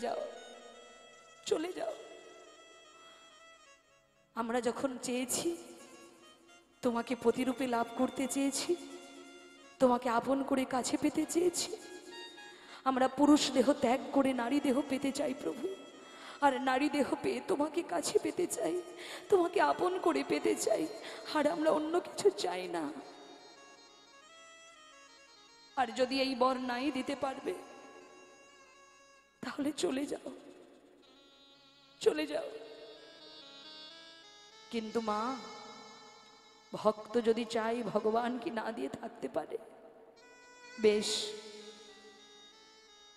যাও, চলে যাও। আমরা যখন চেয়েছি, তোমাকে প্রতিরূপে লাভ করতে চেয়েছি, তোমাকে আপন করে কাছে পেতে চেয়েছি, আমরা পুরুষ দেহ ত্যাগ করে নারী দেহ পেতে চাই প্রভু। আর নারী দেহ পেয়ে তোমাকে কাছে পেতে চাই, তোমাকে আপন করে পেতে চাই, আর আমরা অন্য কিছু চাই না। আর যদি এই বর নাই দিতে পারবে, তাহলে চলে যাও, চলে যাও। কিন্তু মা, ভক্ত যদি চাই ভগবান কি না দিয়ে থাকতে পারে? বেশ,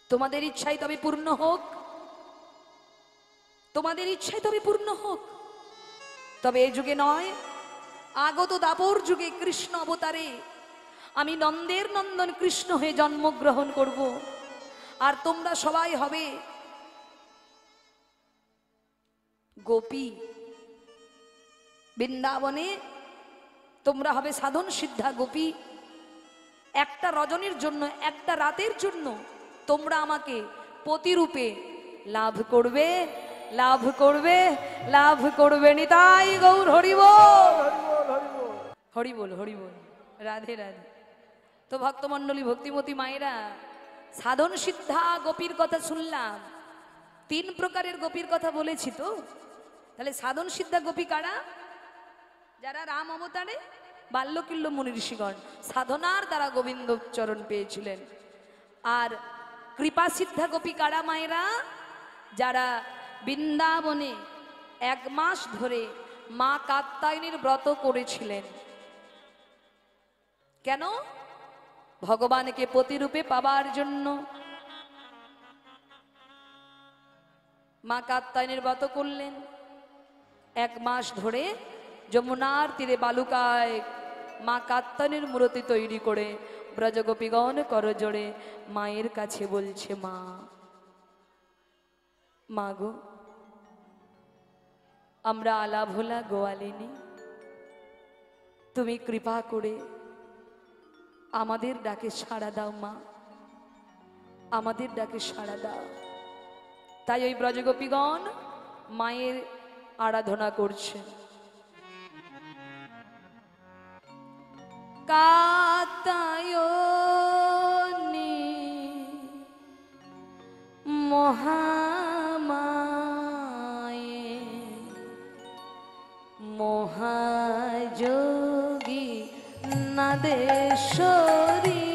তোমাদের ইচ্ছাই তবে পূর্ণ হোক, তোমাদের ইচ্ছাই তবে পূর্ণ হোক। তবে এই যুগে নয়, আগত দাপর যুগে কৃষ্ণ অবতারে আমি নন্দের নন্দন কৃষ্ণ হয়ে জন্মগ্রহণ করব, আর তোমরা সবাই হবে গোপী। বৃন্দাবনে তোমরা হবে সাধন সিদ্ধা গোপী। একটা রজনীর জন্য, একটা রাতের জন্য তোমরা আমাকে প্রতিরূপে লাভ করবে, লাভ করবে, লাভ করবে। নিতাই গৌর হরি বল, হরি বল, হরি বল, রাধে রাধে। তো ভক্তমণ্ডলী, ভক্তিমতী মায়েরা, সাধন সিদ্ধা গোপীর কথা শুনলাম। 3 প্রকারের গোপীর কথা বলেছি। তো তাহলে সাধন সিদ্ধা গোপী কারা? যারা রাম অবতারে বাল্যকিল্য মুনি ঋষিগণ সাধনার দ্বারা গোবিন্দ চরণ পেয়েছিলেন। আর কৃপা সিদ্ধা গোপী কারা মায়েরা? যারা বৃন্দাবনে 1 মাস ধরে মা কাত্যায়নীর ব্রত করেছিলেন। কেন? ভগবানকে প্রতিরূপে পাবার জন্য। মা কাত্যায়নীর ব্রত করলেন, 1 মাস ধরে যমুনার তীরে বালুকায় মা কাত্যায়নীর মূর্তি তৈরি করে ব্রজগোপীগণ করজোড়ে মায়ের কাছে বলছে, মা, মা গো, আমরা আলা ভোলা গোয়ালিনী, তুমি কৃপা করে আমাদের ডাকে সাড়া দাও মা, আমাদের ডাকে সাড়া দাও। তাই ওই ব্রজগোপীগণ মায়ের আরাধনা করছে। কাত্যায়নী মহামায়ে মহাযোগী নাদেশ্বরী।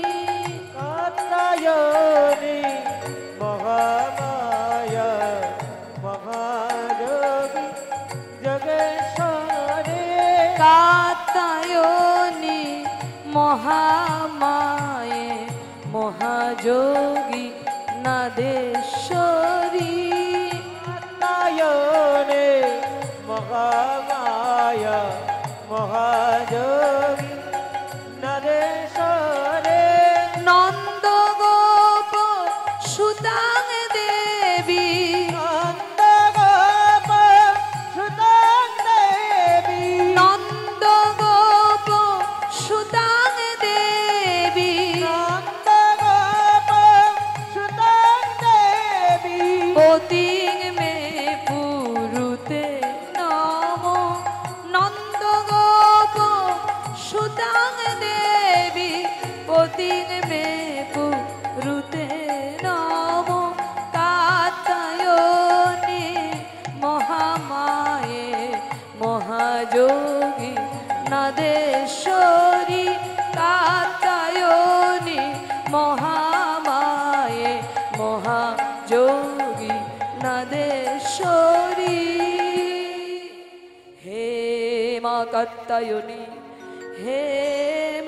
কাত্যায়নী মহামায়া মহাযোগী যোগেশ্বরী। কাত্যায়নী মহামায়ে মহাযোগী নাদেশ্বরী। কাত্যায়নী মহামায়া মহাযোগী নাদেশ্বরী। নন্দ গোপ সুতাং দেবী, নন্দ গোপ সুতাং দেবী। নন্দ গোপ সুতাং দেবী। নন্দ গোপ সুতাং দেবী। পতিং মে পুরুতে নম। নন্দ গোপ সুতাং দেবী, পতিং মে পুরুতে নম। কাত্যায়নী মহামায়ে মহাযোগী নাদেশ্বরী। কাত্যায়নী মহামায়ে মহাযোগী নাদেশ্বরী। হে মা কাত্যায়নী, হে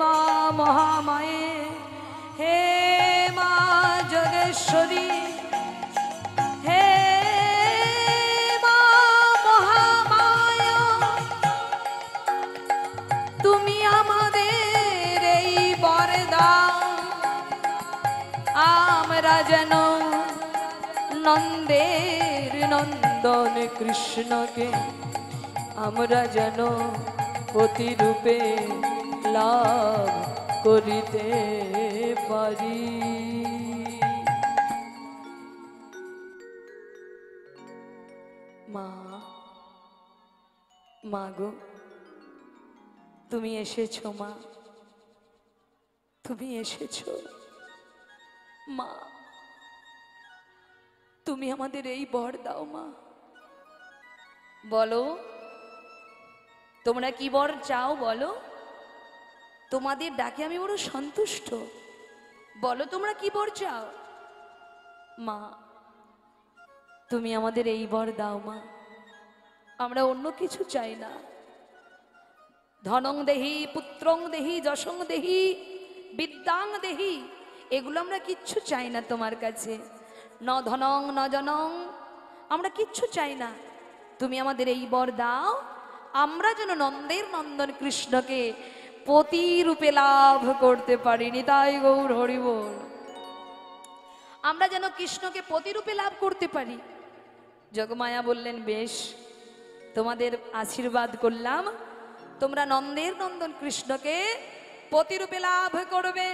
মা মহামায়ে, হে মা যোগেশ্বরী, হে মা মহামায়া, তুমি আমাদের এই বর দাও, আমরা যেন নন্দের নন্দন কৃষ্ণকে আমরা যেন প্রতিরূপে লাভ করিতে পারি। মা, মা গো, তুমি এসেছো মা, তুমি এসেছো মা, তুমি আমাদের এই বর দাও মা। বলো তোমরা কি বর চাও বলো, তোমাদের ডাকে আমি বড় সন্তুষ্ট। বলো তোমরা কি বর চাও। মা, তুমি আমাদের এই বর দাও মা, আমরা অন্য কিছু চাই না। ধনং দেহি, পুত্রং দেহি, যশং দেহি, বিদ্যাং দেহি, এগুলো আমরা কিচ্ছু চাই না তোমার কাছে। ন ধনং ন জনং, আমরা কিচ্ছু চাই না। তুমি আমাদের এই বর দাও, আমরা যেন নন্দের নন্দন কৃষ্ণকে পতি রূপে লাভ করতে পারি। নিতাই গৌর হরি বল। আমরা যেন কৃষ্ণকে পতি রূপে লাভ করতে পারি। যোগমায়া বললেন, বেশ, তোমাদের আশীর্বাদ করলাম, তোমরা নন্দের নন্দন কৃষ্ণকে পতিরূপে লাভ করবে।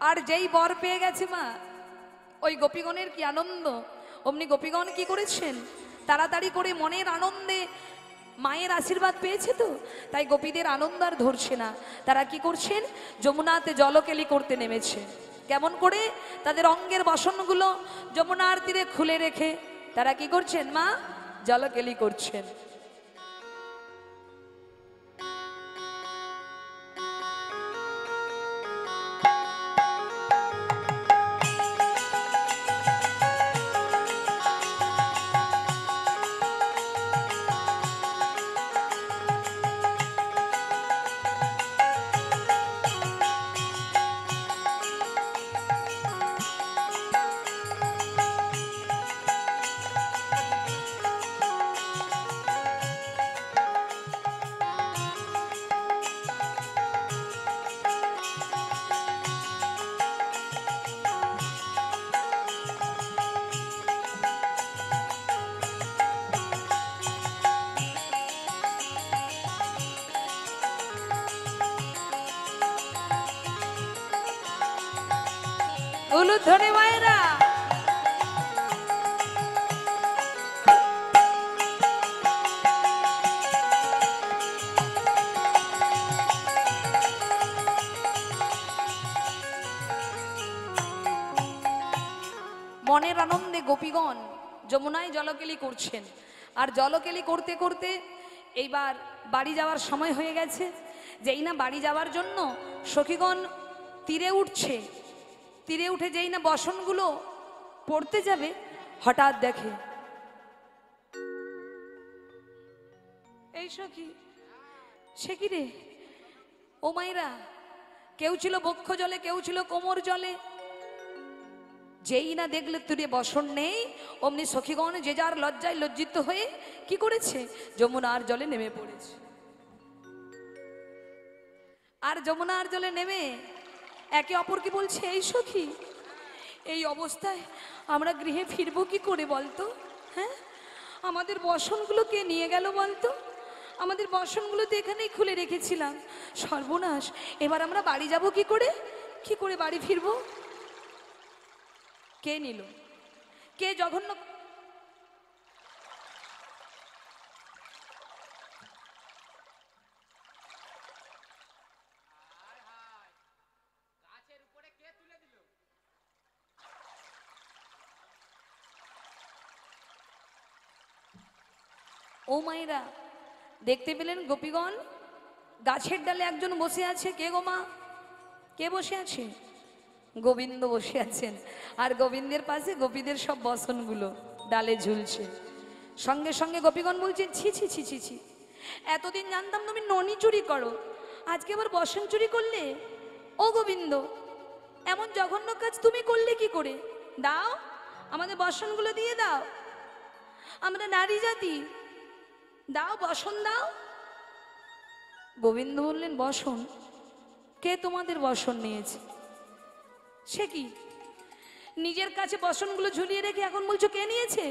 আর যেই বর পেয়ে গেছে মা, ওই গোপীগণের কি আনন্দ। অমনি গোপীগণ কি করেছেন, তাড়াতাড়ি করে মনের আনন্দে মায়ের আশীর্বাদ পেয়েছে তো, তাই গোপীদের আনন্দ আর ধরছে না। তারা কি করছেন, যমুনাতে জলকেলি করতে নেমেছে। কেমন করে, তাদের অঙ্গের বসনগুলো যমুনার তীরে খুলে রেখে তারা কি করছেন মা, জলকেলি করছেন। উলুধ্বনি মায়েরা, মনের আনন্দে গোপীগণ যমুনায় জলকেলি করছেন। আর জলকেলি করতে করতে এইবার বাড়ি যাওয়ার সময় হয়ে গেছে। যেই না বাড়ি যাওয়ার জন্য সখীগণ তীরে উঠছে, তীরে উঠে যেই না বসনগুলো পড়তে যাবে, হঠাৎ দেখে, এই সখী, সে কি রে, ও মাইরা, কেউ ছিল বক্ষ জলে, কেউ ছিল কোমর জলে। যেই না দেখলে তীরে বসন নেই, অমনি সখীগণ যে যার লজ্জায় লজ্জিত হয়ে কি করেছে, যমুনার জলে নেমে পড়েছে। আর যমুনার জলে নেমে একে অপরকে বলছে, এই সখী, এই অবস্থায় আমরা গৃহে ফিরবো কি করে বলতো। হ্যাঁ, আমাদের বসনগুলো কে নিয়ে গেল বলতো, আমাদের বসনগুলো তো এখানেই খুলে রেখেছিলাম। সর্বনাশ, এবার আমরা বাড়ি যাব কি করে, কি করে বাড়ি ফিরবো। কে নিল, কে জঘন্য। ও মায়েরা, দেখতে পেলেন গোপীগণ গাছের ডালে একজন বসে আছে। কে গো মা, কে বসে আছে? গোবিন্দ বসে আছেন। আর গোবিন্দের পাশে গোপীদের সব বসনগুলো ডালে ঝুলছে। সঙ্গে সঙ্গে গোপীগণ বলছেন, ছি ছি ছি ছি ছি, এতদিন জানতাম তুমি ননি চুরি করো, আজকে আবার বসন চুরি করলে। ও গোবিন্দ, এমন জঘন্য কাজ তুমি করলে কি করে? দাও, আমাদের বসনগুলো দিয়ে দাও, আমরা নারী জাতি, দাও বসন দাও। গোবিন্দ বললেন, বসন? কে তোমাদের বসন নিয়েছে? সে কি, নিজের কাছে বসনগুলো ঝুলিয়ে রেখে এখন বলছো কে নিয়েছে?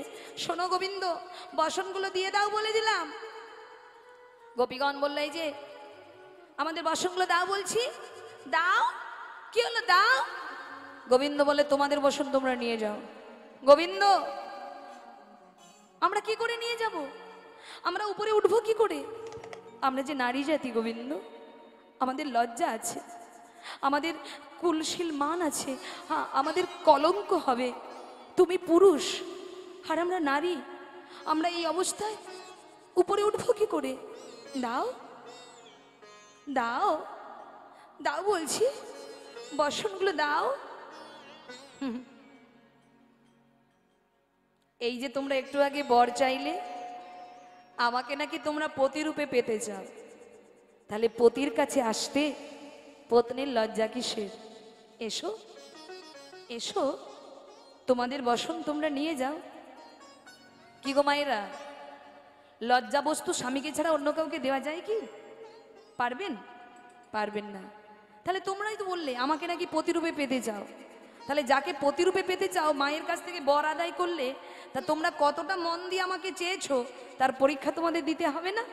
শোনো গোবিন্দ, বসনগুলো দিয়ে দাও বলে দিলাম। গোপীগণ বলল, এই যে আমাদের বসনগুলো দাও বলছি, দাও। কি হলো, দাও। গোবিন্দ বলে, তোমাদের বসন তোমরা নিয়ে যাও। গোবিন্দ, আমরা আমরা কি করে নিয়ে যাব? আমরা উপরে উঠবো কি করে? আমরা যে নারী জাতি গোবিন্দ, আমাদের লজ্জা আছে, আমাদের কুলশীল মান আছে, হ্যাঁ আমাদের কলঙ্ক হবে। তুমি পুরুষ আর আমরা নারী, আমরা এই অবস্থায় উপরে উঠবো কি করে? দাও দাও দাও বলছি, বসনগুলো দাও। এই যে তোমরা একটু আগে বর চাইলে, আমাকে নাকি তোমরা পতিরূপে পেতে চাও, তাহলে পতির কাছে আসতে পত্নীর লজ্জা কিসের? এসো এসো, তোমাদের বসন তোমরা নিয়ে যাও। কি গো মায়েরা, লজ্জা বস্তু স্বামীকে ছাড়া অন্য কাউকে দেওয়া যায় কি? পারবেন? পারবেন না। তাহলে তোমরাই তো বললে আমাকে নাকি পতিরূপে পেতে চাও, তাহলে যাকে পতিরূপে পেতে চাও মায়ের কাছ থেকে বর আদায় করলে তা তোমরা কতটা মন দিয়ে আমাকে চেয়েছো তার পরীক্ষা তোমাদের দিতে হবে না?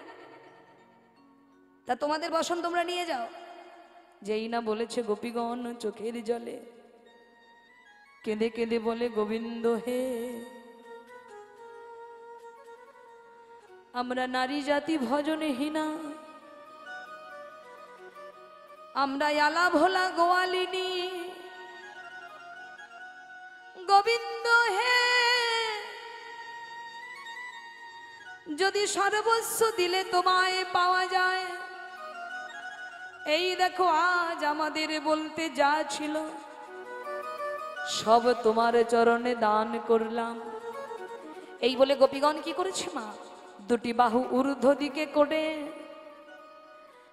তা তোমাদের বসন তোমরা নিয়ে যাও। যেই না বলেছে গোপীগণ চোখের জলে কেঁদে কেঁদে বলে গোবিন্দ হে, আমরা নারী জাতি ভজনহীনা, আমরা আলা ভোলা গোয়ালিনী, গোবিন্দ হে যদি সর্বস্ব দিলে তোমায় পাওয়া যায়, এই দেখো আজ আমাদের বলতে যা ছিল সব তোমার চরণে দান করলাম। এই বলে গোপীগণ কি করেছে মা? দুটি বাহু ঊর্ধ্ব দিকে করে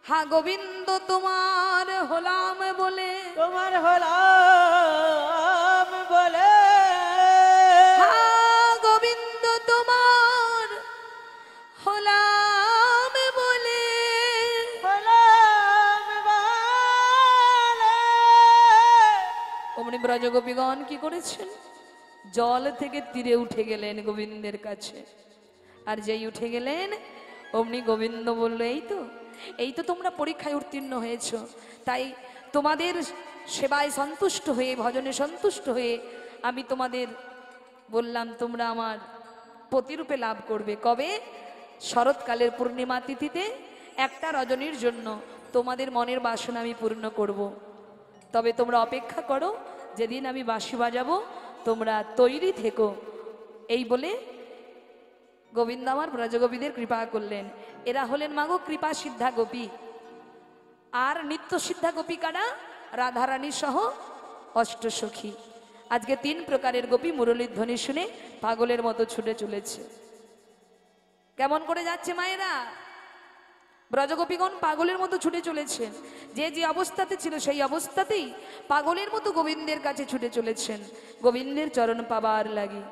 হা গোবিন্দ তোমার হলাম বলে, তোমার হলাম বলে, হা গোবিন্দ তোমার হলাম বলে, হলাম বলে। অমনি ব্রজগোপীগণ কি করেছেন? জল থেকে তীরে উঠে গেলেন গোবিন্দের কাছে। আর যেই উঠে গেলেন অমনি গোবিন্দ বলল, এই তো তোমরা পরীক্ষায় উত্তীর্ণ হয়েছ, তাই তোমাদের সেবায় সন্তুষ্ট হয়ে, ভজনে সন্তুষ্ট হয়ে আমি তোমাদের বললাম তোমরা আমার পতিরূপে লাভ করবে। কবে? শরৎকালের পূর্ণিমা তিথিতে একটা রজনীর জন্য তোমাদের মনের বাসনা আমি পূর্ণ করব। তবে তোমরা অপেক্ষা করো, যেদিন আমি বাঁশি বাজাবো তোমরা তৈরি থেকো। এই বলে গোবিন্দ আমার ব্রজগোপীদের কৃপা করলেন। এরা হলেন মাগো কৃপা সিদ্ধা গোপী। আর নিত্য সিদ্ধা গোপী কারা? রাধারানী সহ অষ্টসখী। আজকে 3 প্রকারের গোপী মুরলীর ধ্বনি শুনে পাগলের মতো ছুটে চলেছে। কেমন করে যাচ্ছে মায়েরা? ব্রজগোপীগণ পাগলের মতো ছুটে চলেছেন। যে যে অবস্থাতে ছিল সেই অবস্থাতেই পাগলের মতো গোবিন্দের কাছে ছুটে চলেছেন, গোবিন্দের চরণ পাবার লাগি।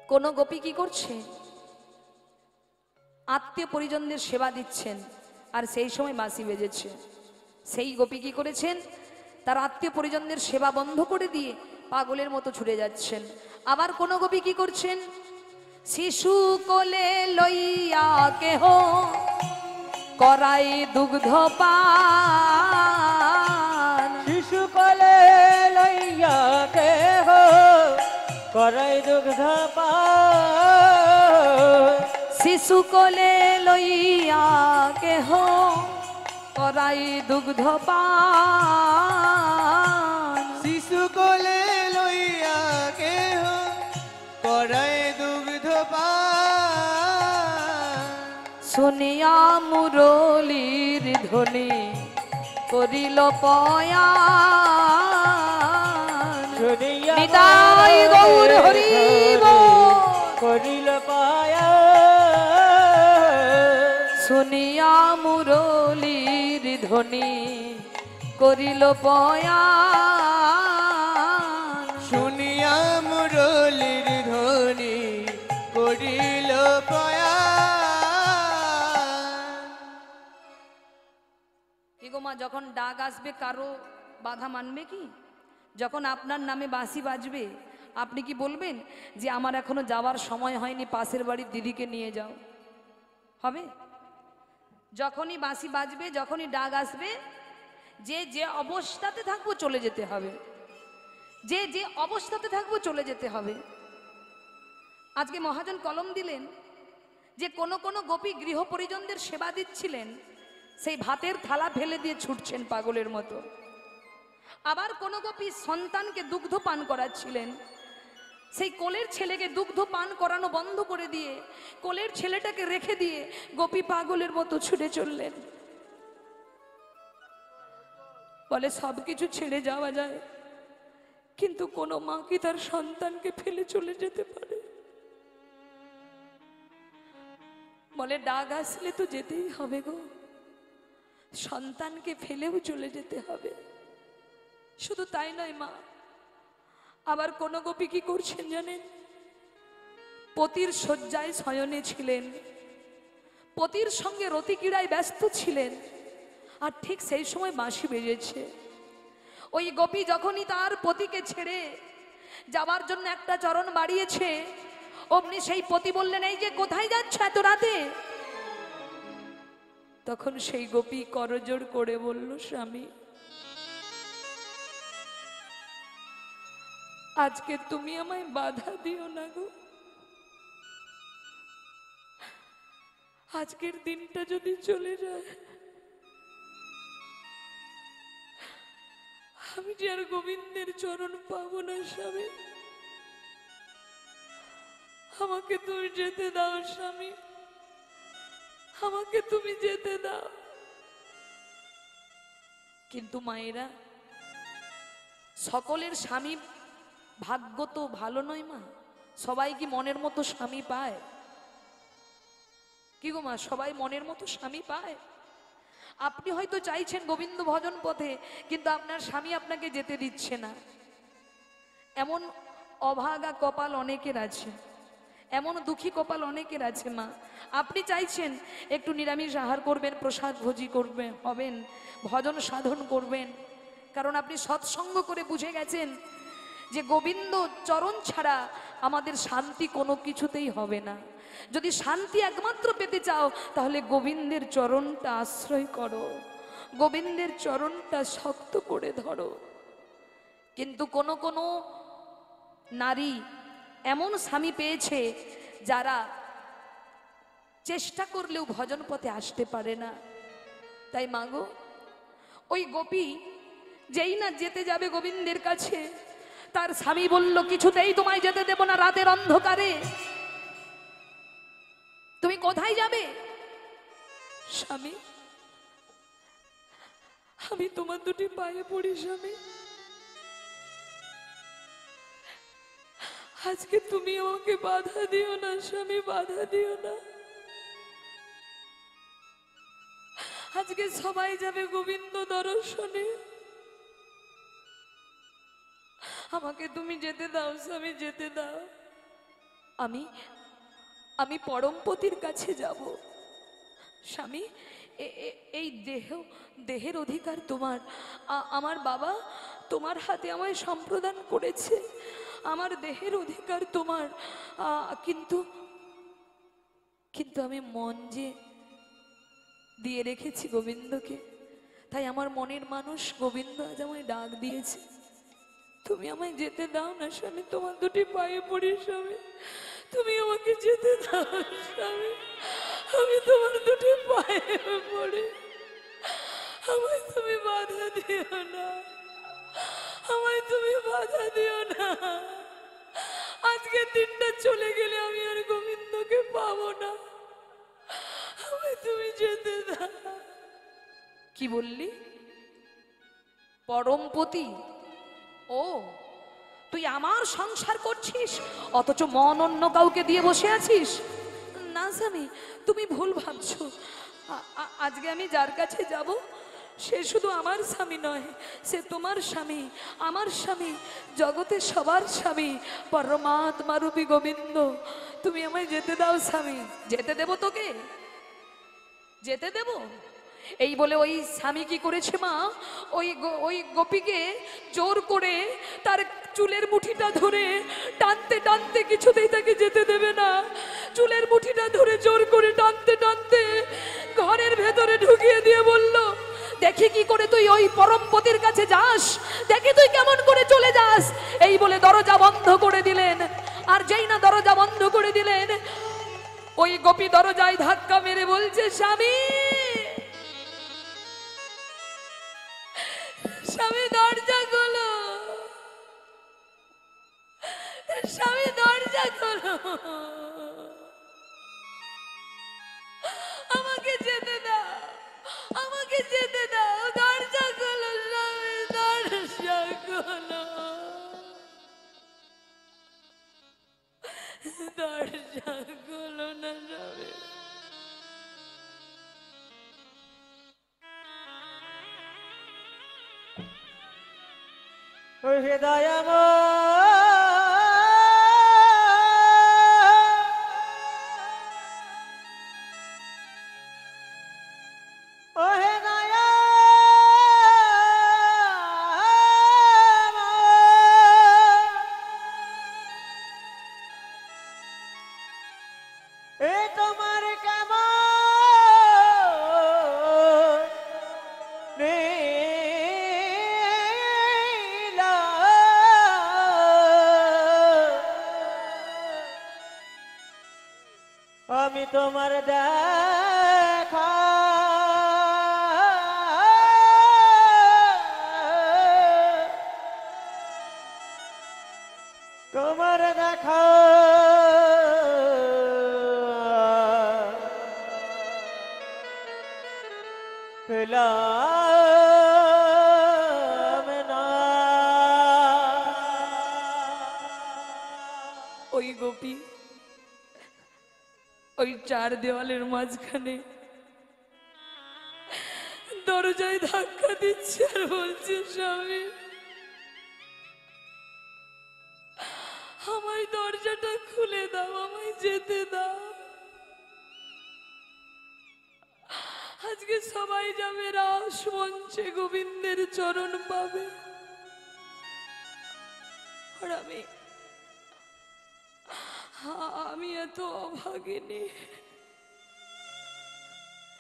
কোন গোপী কি করছে? আত্মীয় পরিজনদের সেবা দিচ্ছেন, আর সেই সময় বাঁশি বেজেছে। সেই গোপী কি করেছেন? তার আত্মীয় পরিজনদের সেবা বন্ধ করে দিয়ে পাগলের মতো ছুটে যাচ্ছেন। আবার কোন গোপী কি করছেন? শিশু কোলে লইয়া কেহ করাই দুগ্ধ পান, শিশু কোলে লইয়া কেহ করাই দুগ্ধ পান, শিশু কোলে লইয়া কেহ করাই দুগ্ধ পান, শিশু কোলে লইয়া কেহ করাই দুগ্ধ পান, শুনিয়া মুরলীর ধ্বনি করিল পয়ান। শুনিয়া নিতাই গৌর হরি বল। করিল পায়া, শুনিয়া মুরলীর ধ্বনি করিল পয়ান। শুনিয়া মুরলীর ধ্বনি করিল পায়া। কি গো মা, যখন ডাক আসবে কারো বাধা মানবে কি? যখন আপনার নামে বাঁশি বাজবে আপনি কি বলবেন যে আমার এখনো যাওয়ার সময় হয়নি, পাশের বাড়ির দিদিকে নিয়ে যাও? হবে? যখনই বাঁশি বাজবে, যখনই ডাক আসবে, যে যে অবস্থাতে থাকবো চলে যেতে হবে। যে যে অবস্থাতে থাকবো চলে যেতে হবে। আজকে মহাজন কলম দিলেন যে কোন কোন গোপী গৃহ পরিজনদের সেবা দিচ্ছিলেন, সেই ভাতের থালা ফেলে দিয়ে ছুটছেন পাগলের মতো। আবার কোন গোপী সন্তানকে দুগ্ধ পান করাচ্ছিলেন, সেই কোলের ছেলেকে দুগ্ধ পান করানো বন্ধ করে দিয়ে কোলের ছেলেটাকে রেখে দিয়ে গোপী পাগলের মতো ছুটে চললেন। বলে সবকিছু ছেড়ে যাওয়া যায়, কিন্তু কোনো মা কি তার সন্তানকে ফেলে চলে যেতে পারে? বলে ডাক আসলে তো যেতেই হবে গো, সন্তানকে ফেলেও চলে যেতে হবে। শুধু তাই নয় মা, আবার কোন গোপী কি করছেন জানেন? পতির শয্যায় শয়নে ছিলেন, পতির সঙ্গে রতিক্রীড়ায় ব্যস্ত ছিলেন, আর ঠিক সেই সময় বাঁশি বেজেছে। ওই গোপী যখনই তার পতিকে ছেড়ে যাওয়ার জন্য একটা চরণ বাড়িয়েছে, অমনি সেই পতি বললেন, এই যে কোথায় যাচ্ছ এত রাতে? তখন সেই গোপী করজোড় করে বলল, স্বামী আজকে তুমি আমায় বাধা দিও না গো, আজকের দিনটা যদি চলে যায় আমি যে আর গোবিন্দের চরণ পাবো না। স্বামী আমাকে তুমি যেতে দাও, স্বামী আমাকে তুমি যেতে দাও। কিন্তু মায়েরা, সকলের স্বামী ভাগ্য তো ভালো নয় মা। সবাই কি মনের মতো স্বামী পায়? কি গো মা, সবাই মনের মতো স্বামী পায়? আপনি হয়তো চাইছেন গোবিন্দ ভজন পথে, কিন্তু আপনার স্বামী আপনাকে যেতে দিচ্ছে না। এমন অভাগা কপাল অনেকের আছে, এমন দুঃখী কপাল অনেকের আছে মা। আপনি চাইছেন একটু নিরামিষ আহার করবেন, প্রসাদ ভোজি করবেন, হবেন, ভজন সাধন করবেন, কারণ আপনি সৎসঙ্গ করে বুঝে গেছেন যে গোবিন্দ চরণ ছাড়া আমাদের শান্তি কোনো কিছুতেই হবে না। যদি শান্তি একমাত্র পেতে চাও তাহলে গোবিন্দের চরণটা আশ্রয় করো, গোবিন্দের চরণটা শক্ত করে ধরো। কিন্তু কোনো কোনো নারী এমন স্বামী পেয়েছে যারা চেষ্টা করলেও ভজন পথে আসতে পারে না। তাই মাগো, ওই গোপী যেই না যেতে যাবে গোবিন্দের কাছে, তার স্বামী বলল, কিছুতেই তোমায় যেতে দেব না রাতের অন্ধকারে। তুমি কোথায় যাবে? স্বামী আমি তোমার দুটি পায়ে পড়ি স্বামী, আজকে তুমি আমাকে বাধা দিও না স্বামী, বাধা দিও না। আজকে সবাই যাবে গোবিন্দ দর্শনে, আমাকে তুমি যেতে দাও স্বামী, যেতে দাও। আমি পরমপতির কাছে যাব। স্বামী এই দেহের অধিকার তোমার। আমার বাবা তোমার হাতে আমায় সম্প্রদান করেছে, আমার দেহের অধিকার তোমার। কিন্তু আমি মন যে দিয়ে রেখেছি গোবিন্দকে, তাই আমার মনের মানুষ গোবিন্দ আজ আমায় ডাক দিয়েছে, তুমি আমায় যেতে দাও না স্বামী, তোমার দুটি পায়ে পড়ি স্বামী, তুমি আমাকে যেতে দাও স্বামী, আমি তোমার দুটি পায়ে পড়ি, আমায় তুমি বাধা দিও না, আমায় তুমি বাধা দিও না। আজকে দিনটা চলে গেলে আমি আর গোবিন্দকে পাবো না, আমায় তুমি যেতে দাও। কি বললি? পরমপতি? ও তুই আমার সংসার করছিস অথচ মন অন্য কাউকে দিয়ে বসে আছিস? না স্বামী, তুমি ভুল ভাবছো। আজকে আমি যার কাছে যাব সে শুধু আমার স্বামী নয়, সে তোমার স্বামী, আমার স্বামী, জগতের সবার স্বামী, পরমাত্মা রূপী গোবিন্দ। তুমি আমায় যেতে দাও স্বামী। যেতে দেব তোকে, যেতে দেব? এই বলে ওই স্বামী কি করেছে মা, ওই গোপীকে জোর করে তার চুলের মুঠিটা ধরে টানতে টানতে, কিছুতেই তাকে যেতে দেবে না, চুলের মুঠিটা ধরে জোর করে টানতে টানতে ঘরের ভেতরে ঢুকিয়ে দিয়ে বলল, দেখি কি করে তুই ওই পরমপতির কাছে যাস, দেখি তুই কেমন করে চলে যাস। ব্যাস এই বলে দরজা বন্ধ করে দিলেন। আর যেই না দরজা বন্ধ করে দিলেন, ওই গোপী দরজায় ধাক্কা মেরে বলছে, স্বামী স্বামী দরজা খোলো, স্বামী দরজা খোলো, আমাকে যেতে দাও, আমাকে যেতে দাও, দরজা খোলো স্বামী, দরজা খোলো, দরজা খোলো না স্বামী। হে দয়াময়, ও হে দয়াময়, এ তোমার কেমন নীলা, আমি তোমার দেখা তোমার দেখা পেলাম না। ওই গোপী ওই চার দেওয়ালের মাঝখানে দরজায় ধাক্কা দিচ্ছে আর বলছে, স্বামী আমায় দরজাটা খুলে দাও, আমায় যেতে দাও। আজকে সবাই যাবে রাস মঞ্চে, গোবিন্দের চরণ পাবে, আর আমি এত অভাগিনী।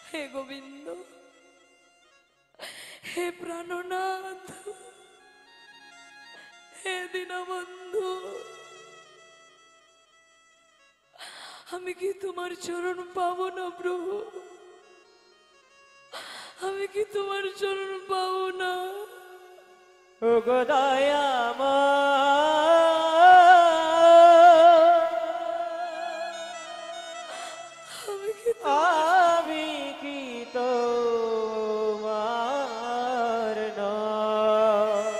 হে গোবিন্দ, হে প্রাণনাথ, হে দীনবন্ধু, আমি কি তোমার চরণ পাবো না প্রভু? আমি কি তোমার চরণ পাবো না? ও গো দয়াময়, আমি কি তোমার নয়?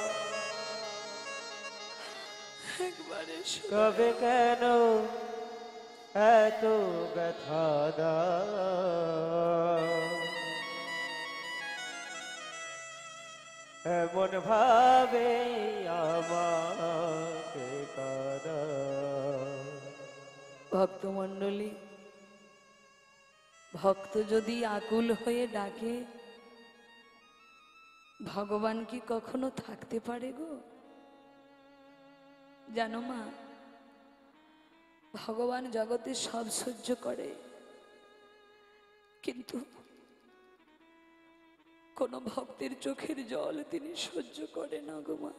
একবারে কবে কেন এত ব্যথা দাও, এমন ভাবে আমাকে কাঁদাও। ভক্তমণ্ডলী, ভক্ত যদি আকুল হয়ে ডাকে, ভগবান কি কখনো থাকতে পারে গো? জানো মা, ভগবান জগতে সব সহ্য করে, কিন্তু কোন ভক্তের চোখের জল তিনি সহ্য করে না গো মা।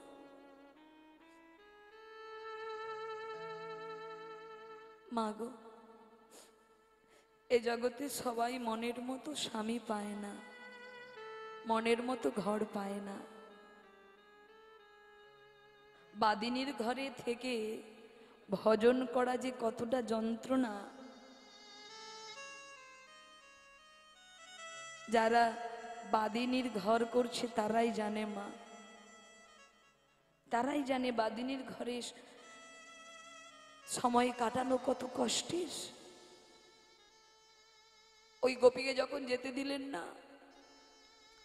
মা গো, এ জগতে সবাই মনের মতো স্বামী পায় না, মনের মতো ঘর পায় না। বাদিনীর ঘরে থেকে ভজন করা যে কতটা যন্ত্রণা, যারা বাদিনীর ঘর করছে তারাই জানে মা, তারাই জানে বাদিনীর ঘরে সময় কাটানো কত কষ্টের। ওই গোপীকে যখন যেতে দিলেন না,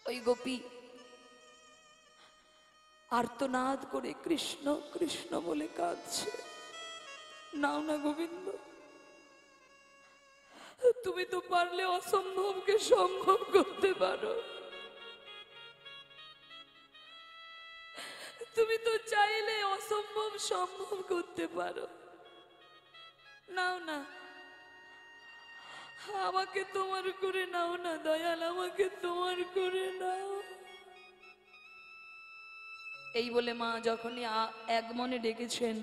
ওই গোপী আর্তনাদ করে কৃষ্ণ কৃষ্ণ বলে কাঁদছে। নাও না গোবিন্দ, তুমি তো পারলে অসম্ভবকে সম্ভব করতে পারো, তুমি তো চাইলে অসম্ভব সম্ভব করতে পারো। নাও না, আমাকে তোমার করে নাও না দয়াল, আমাকে তোমার করে নাও। এই বলে মা যখনই এক মনে ডেকেছেন,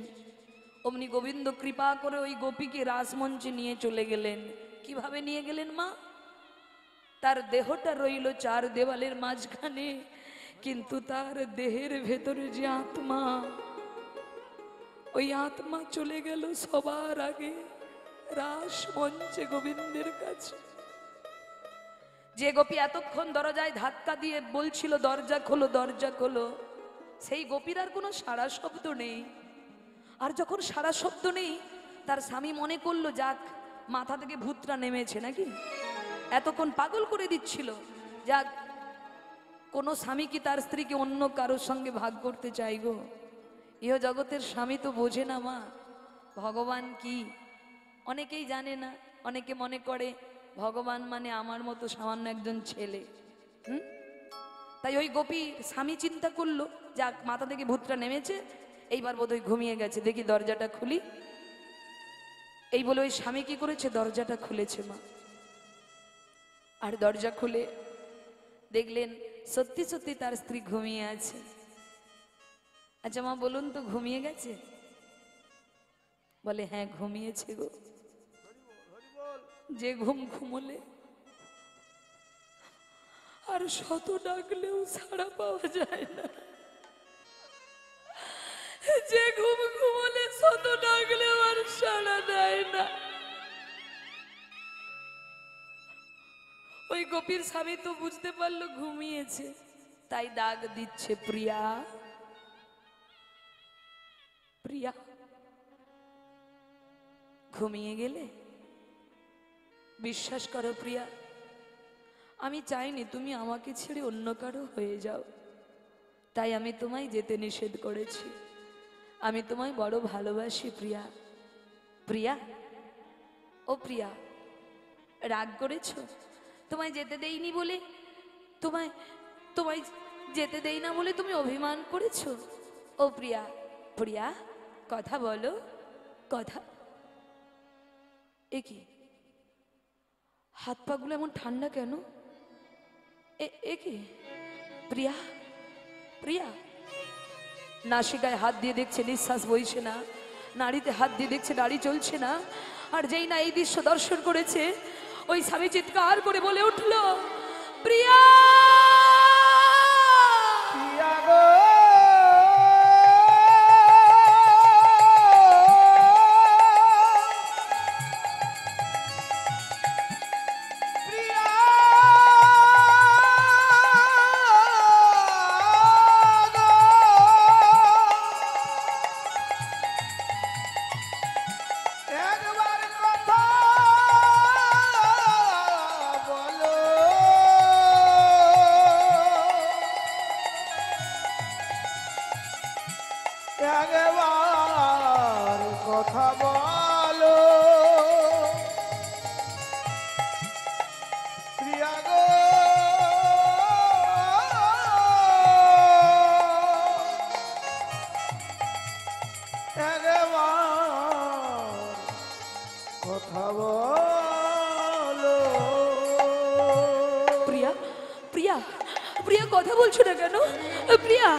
অমনি গোবিন্দ কৃপা করে ওই গোপীকে রাসমঞ্চে নিয়ে চলে গেলেন। কিভাবে নিয়ে গেলেন মা? তার দেহটা রইল চার দেওয়ালের মাঝখানে, কিন্তু তার দেহের ভেতরে যে আত্মা, ওই আত্মা চলে গেল সবার আগে রাসমঞ্চে গোবিন্দের কাছে। যে গোপী এতক্ষণ দরজায় ধাক্কা দিয়ে বলছিল দরজা খোলো দরজা খোলো, সেই গোপীর আর কোনো সাড়া শব্দ নেই। আর যখন সাড়া শব্দ নেই, তার স্বামী মনে করলো যাক মাথা থেকে ভূতটা নেমেছে নাকি, এতক্ষণ পাগল করে দিচ্ছিল। যাক, কোনো স্বামী কি তার স্ত্রীকে অন্য কারোর সঙ্গে ভাগ করতে চাই গো? ইহ জগতের স্বামী তো বোঝে না মা ভগবান কি। অনেকেই জানে না, অনেকে মনে করে ভগবান মানে আমার মতো সামান্য একজন ছেলে। তাই ওই গোপী স্বামী চিন্তা করলো যাক মাথা থেকে ভূতটা নেমেছে, এইবার বোধহয় ঘুমিয়ে গেছে, দেখি দরজাটা খুলি। এই বলে ওই স্বামী কি করেছে, দরজাটা খুলেছে মা। আর দরজা খুলে দেখলেন সত্যি সত্যি তার স্ত্রী ঘুমিয়ে আছে। আচ্ছা মা বলুন তো, ঘুমিয়ে গেছে? বলে হ্যাঁ ঘুমিয়েছে গো। যে ঘুম ঘুমলে আর শত ডাকলেও সাড়া পাওয়া যায় না, যে ঘুম ঘুমলে শত ডাকলেও আর সাড়া দেয় না। ওই গোপীর স্বামী তো বুঝতে পারলো ঘুমিয়েছে, তাই ডাক দিচ্ছে প্রিয়া প্রিয়া। ঘুমিয়ে গেলে? বিশ্বাস করো প্রিয়া, আমি চাইনি তুমি আমাকে ছেড়ে অন্য কারো হয়ে যাও, তাই আমি তোমায় যেতে নিষেধ করেছি। আমি তোমায় বড় ভালোবাসি প্রিয়া। প্রিয়া, ও প্রিয়া, রাগ করেছো? তোমায় যেতে দেইনি বলে, তোমায় তোমায় যেতে দেই না বলে তুমি অভিমান করেছো? ও প্রিয়া, প্রিয়া কথা বলো, কথা। এ কি, হাত পাগুলো এমন ঠান্ডা কেন? এ কি প্রিয়া? প্রিয়া নাসিকায় হাত দিয়ে দেখছে নিঃশ্বাস বইছে না, নাড়িতে হাত দিয়ে দেখছে নাড়ি চলছে না। আর যেই না এই দৃশ্য দর্শন করেছে, ওই স্বামী চিৎকার করে বলে উঠল প্রিয়া। প্রিয়া গো, প্রিয়া গো, একবার কথা বলো, একবার কথা বলো প্রিয়া গো, একবার কথা বলো। প্রিয়া প্রিয়া প্রিয়া কথা বলছো না কেন? প্রিয়া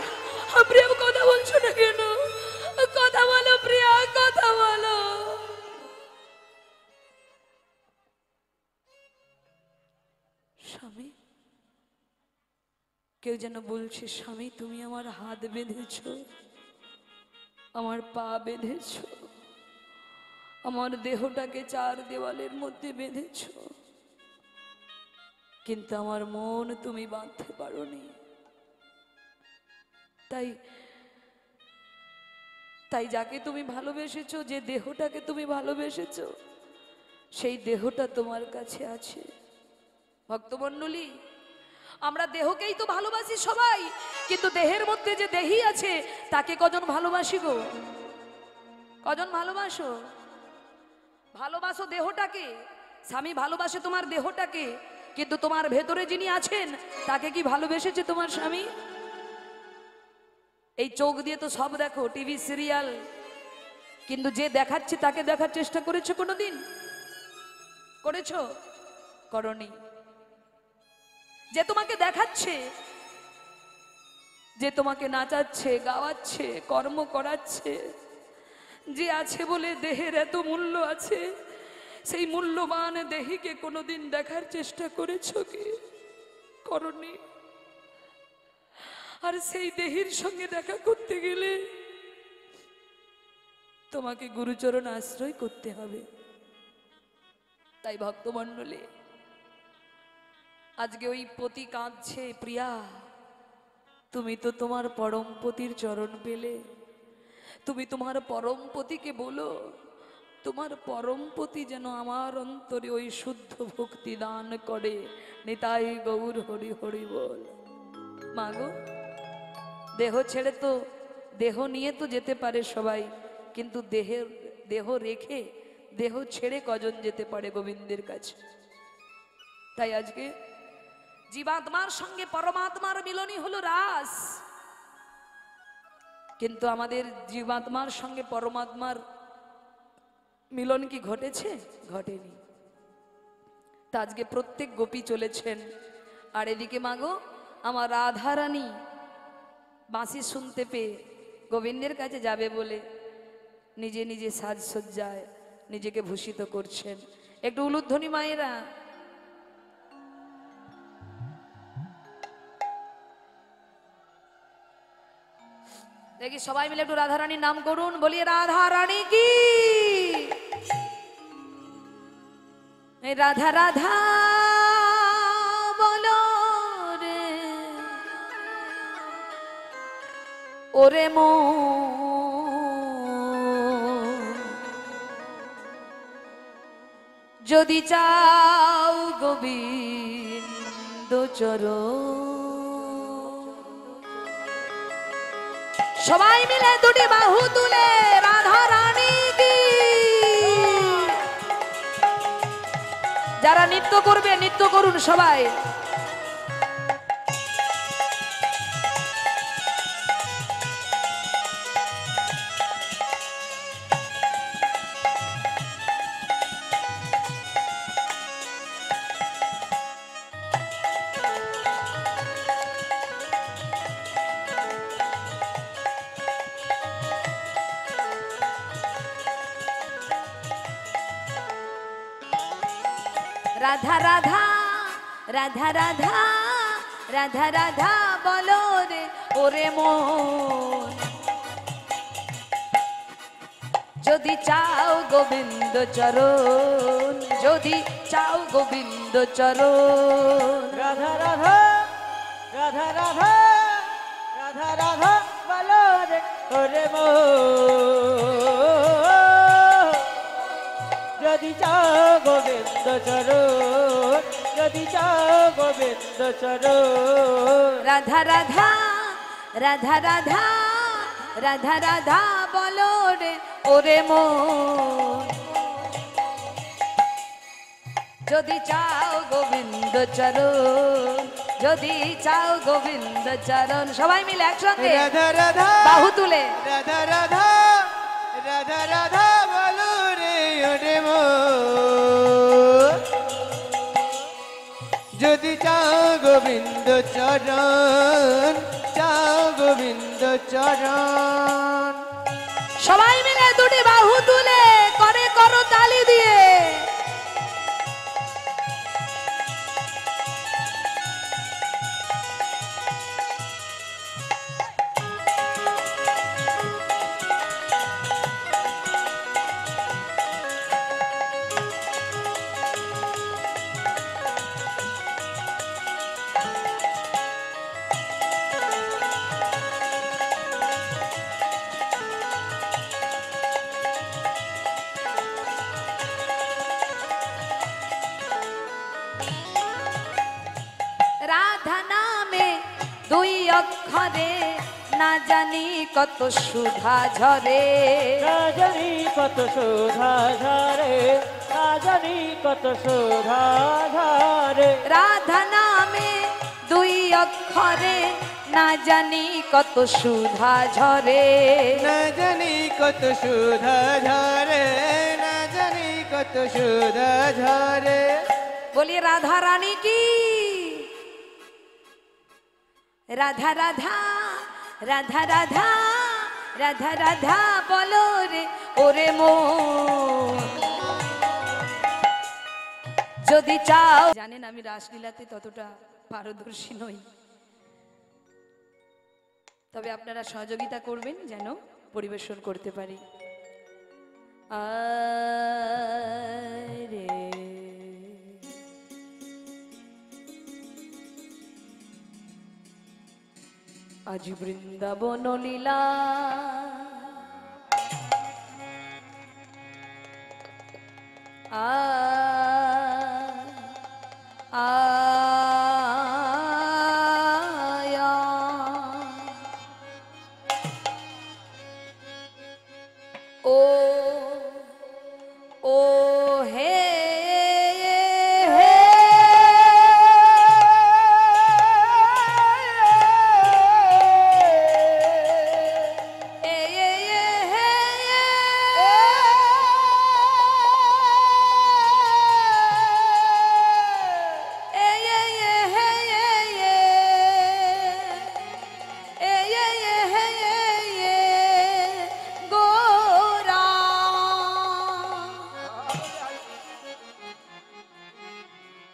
প্রিয়া কথা বলছো না কেন? কথা বলো প্রিয়া, কথা বলো। স্বামী, কেউ যেন বলছে স্বামী তুমি আমার হাত বেঁধেছ, আমার পা বেঁধেছ, আমার দেহটাকে চার দেওয়ালের মধ্যে বেঁধেছ, কিন্তু আমার মন তুমি বাঁধতে পারোনি। তাই তাই যাকে তুমি ভালোবেসেছো, যে দেহটাকে তুমি ভালোবেসেছো, সেই দেহটা তোমার কাছে আছে। ভক্তমণ্ডলী, আমরা দেহকেই তো ভালোবাসি সবাই, কিন্তু দেহের মধ্যে যে দেহি আছে তাকে কজন ভালোবাসি গো? কজন ভালোবাসো? ভালোবাসো দেহটাকে, স্বামী ভালোবাসে তোমার দেহটাকে, কিন্তু তোমার ভেতরে যিনি আছেন তাকে কি ভালোবেসেছে তোমার স্বামী? এই চোখ দিয়ে তো সব দেখো, টিভি সিরিয়াল, কিন্তু যে দেখাচ্ছে তাকে দেখার চেষ্টা করেছো কোনোদিন? করেছো? করনি। যে তোমাকে দেখাচ্ছে যে তোমাকে নাচাচ্ছে, গাওয়াচ্ছে, কর্ম করাচ্ছে, যে আছে বলে দেহের এত মূল্য আছে, সেই মূল্যবান দেহিকে কোনোদিন দেখার চেষ্টা করেছো কি? করনি। আর সেই দেহির সঙ্গে দেখা করতে গেলে তোমাকে গুরুচরণ আশ্রয় করতে হবে। তাই ভক্তমণ্ডলী, আজকে ওই পতি কাঁদছে, প্রিয়া তুমি তো তোমার পরমপতির চরণ পেলে, তুমি তোমার পরমপতিকে বলো তোমার পরমপতি যেন আমার অন্তরে ওই শুদ্ধ ভক্তি দান করে। নিতাই গৌর হরি হরি বল। মাগো, দেহ ছেড়ে তো, দেহ নিয়ে তো যেতে পারে সবাই, কিন্তু দেহ রেখে, দেহ ছেড়ে কজন যেতে পারে গোবিন্দের কাছে? তাই আজকে জীবাত্মার সঙ্গে পরমাত্মার মিলনই হলো রাস, কিন্তু আমাদের জীবাত্মার সঙ্গে পরমাত্মার মিলন কি ঘটেছে? ঘটেনি। তা আজকে প্রত্যেক গোপী চলেছেন, আর এদিকে মাগো আমার রাধারানী বাঁশি শুনতে পেয়ে গোবিন্দের কাছে যাবে বলে নিজে নিজে সাজসজ্জায় নিজেকে ভূষিত করছেন। একটু উলুধ্বনি মায়েরা। দেখি সবাই মিলে একটু রাধারানীর নাম করুন, বলিয়ে রাধারানী কি? রাধা রাধা বলো রে ওরে যদি চাও গোবিন্দ চরণ, সবাই মিলে দুটি বাহু তুলে রাধা রানী কি। যারা নৃত্য করবে নৃত্য করুন সবাই। রাধা রাধা রাধা রাধা রাধা রাধা বলো রে ওরে মন, যদি চাও গোবিন্দ চরণ, যদি চাও গোবিন্দ চরণ। রাধা রাধা রাধা রাধা রাধা রাধা বলো রে ওরে মো, যদি চাও গোবিন্দ চরণ, যদি চাও গোবিন্দ চরণ। রাধা রাধা রাধা রাধা রাধা রাধা বলো রে ওরে মন, যদি চাও গোবিন্দ চরণ, যদি চাও গোবিন্দ চরণ। সবাই মিলে একসঙ্গে রাধা রাধা বাহু তুলে রাধা রাধা রাধা রাধা বলো রে ওরে মো, যদি চাও গোবিন্দ চরণ, চাও গোবিন্দ চরণ। সবাই মিলে দুটি বাহু তুলে করে করো তালি দিয়ে। রাধা নামে দুই অক্ষরে না জানি কত সুধা ঝরে, না জানি কত সুধা ঝরে, না জানি কত সুধা ঝরে। রাধা নামে দুই অক্ষরে না জানি কত সুধা ঝরে, না জানি কত সুধা ঝরে, না জানি কত সুধা ঝরে। বলি রাধা রানী কি? রাধা রাধা রাধা রাধা রাধা রাধা বলো রে ওরে মন যদি চাও। জানেন আমি রাসলীলাতে ততটা পারদর্শী নই, তবে আপনারা সহযোগিতা করবেন যেন পরিবেশন করতে পারি। আরে আজ বৃন্দাবন লীলা আয়া ও ও হে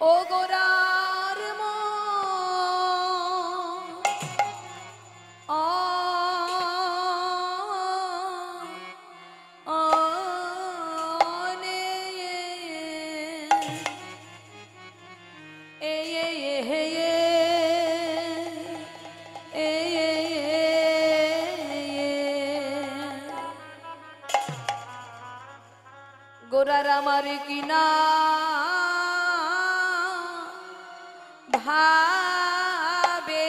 ও গোরার গোরার আমার কিনা ভাবে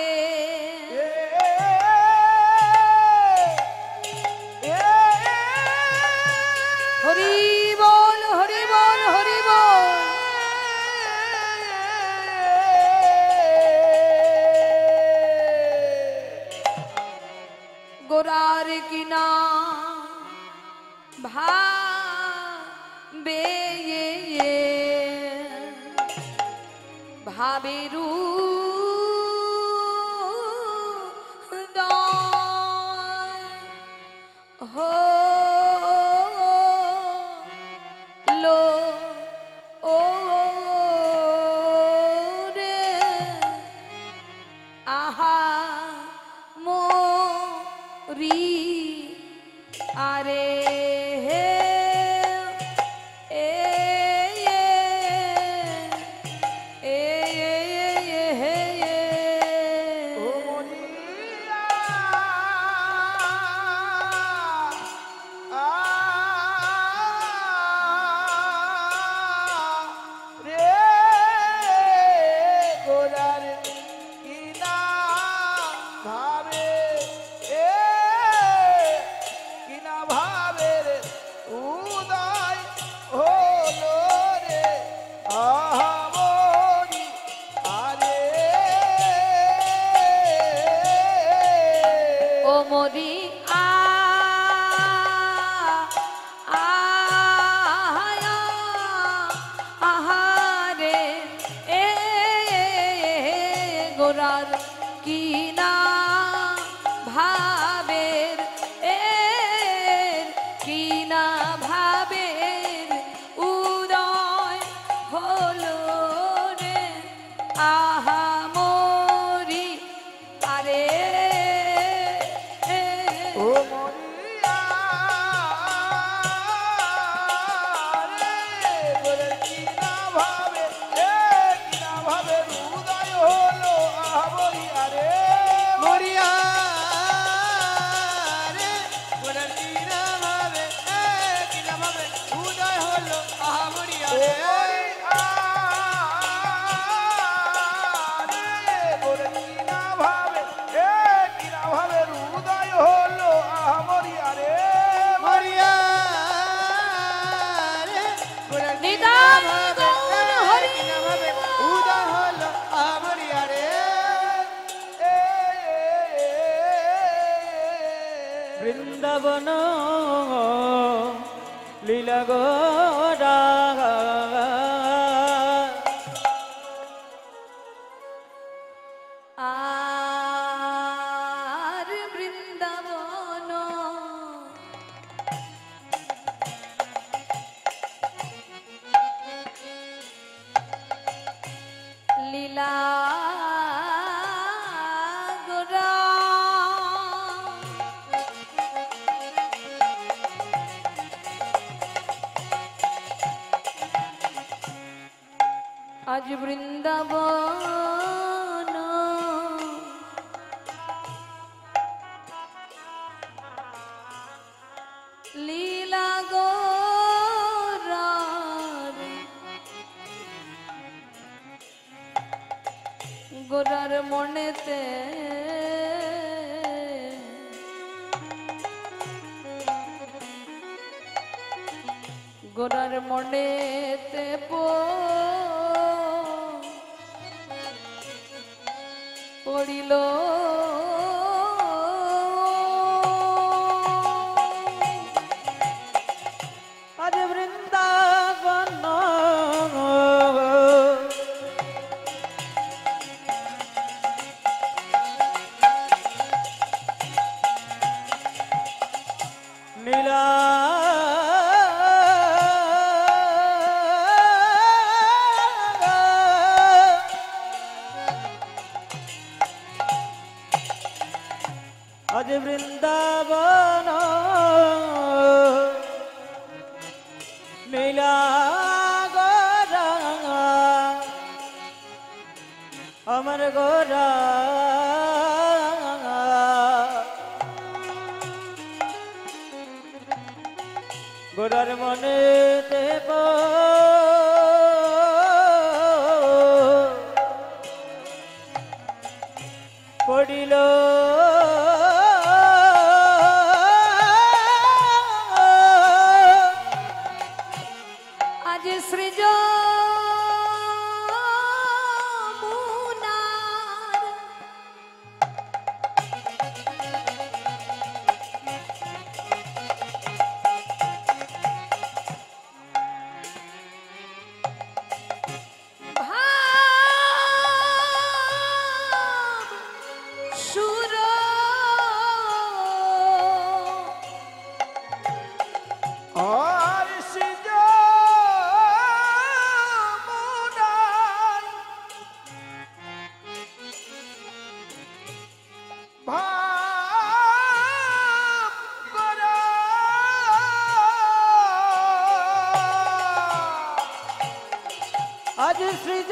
হরি বল হরি বল হরি বল গোরার কিনা ভাবে ভাবেরু হলো ও রে আহা মোরি আরে হে মোরি আহারে গোরার কিনা ভাবের কিনা ভাবের উদয় হলো রে আহা মোরি আরে বৃন্দাবন লীলা গোরা আর আজ বৃন্দাবন লীলা গোরার গোরার মনেতে গোরার মনেতে পড়িল আজ বৃন্দাবন নীলা আজ বৃন্দাবন নীলা গোরা আমার গোরা গোরার মনেতে পড়িল আজ সৃজ মুনার ভাব সুর আর সিজ মুনার ভাব করা আজ সৃজ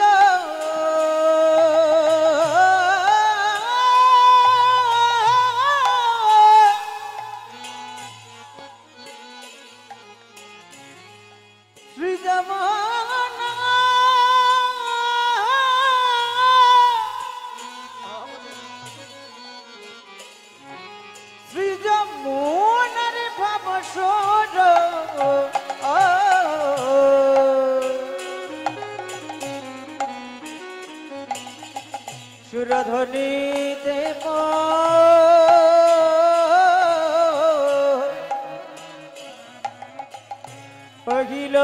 সৃজমানা সৃজমোনার ভাব সোর সুরধ্বনিতে পহিল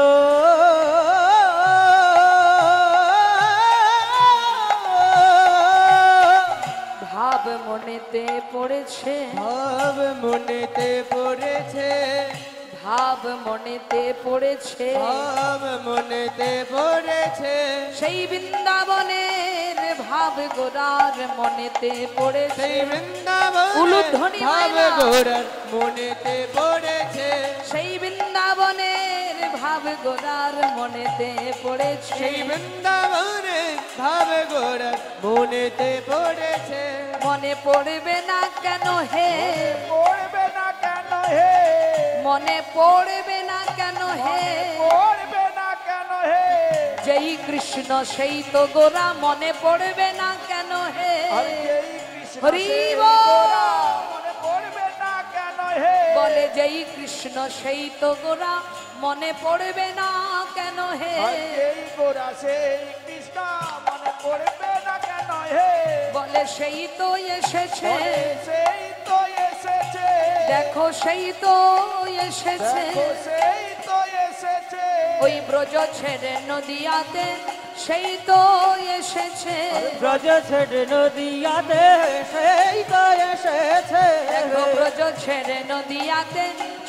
ভাব মনেতে পড়েছে ভাব মনেতে পড়েছে ভাব মনেতে পড়েছে ভাব মনেতে পড়েছে সেই বৃন্দাবনের ভাব গোরার মনেতে পড়েছে সেই বৃন্দাবন উলুধ্বনি ভাব মাইনা। গোরার মনেতে পড়েছে সেই বৃন্দাবনের ভাব গোরার মনেতে পড়েছে সেই বৃন্দাবনে ভাব গোরার মনেতে পড়েছে মনে পড়বে না কেন হে পড়বে না কেন হে মনে পড়বে না কেন হে পড়বে না কেন হে যেই কৃষ্ণ সেই তো গোরা মনে পড়বে না কেন হে আর যেই কৃষ্ণ হরি সেই বল। গোরা মনে পড়বে না কেন হে বলে যেই কৃষ্ণ সেই তো গোরা মনে পড়বে না কেন হে আর যেই গোরা সেই কৃষ্ণ মনে পড়বে না কেন হে বলে সেই তো এসেছে বলে সেই তো এসেছে দেখো সেই তো এসেছে দেখো সেই তো এসেছে ওই ব্রজ ছেড়ে নদিয়াতে সেই তো এসেছে ব্রজ ছেড়ে নদিয়াতে সেই তো এসেছে দেখো ব্রজ ছেড়ে নদিয়াতে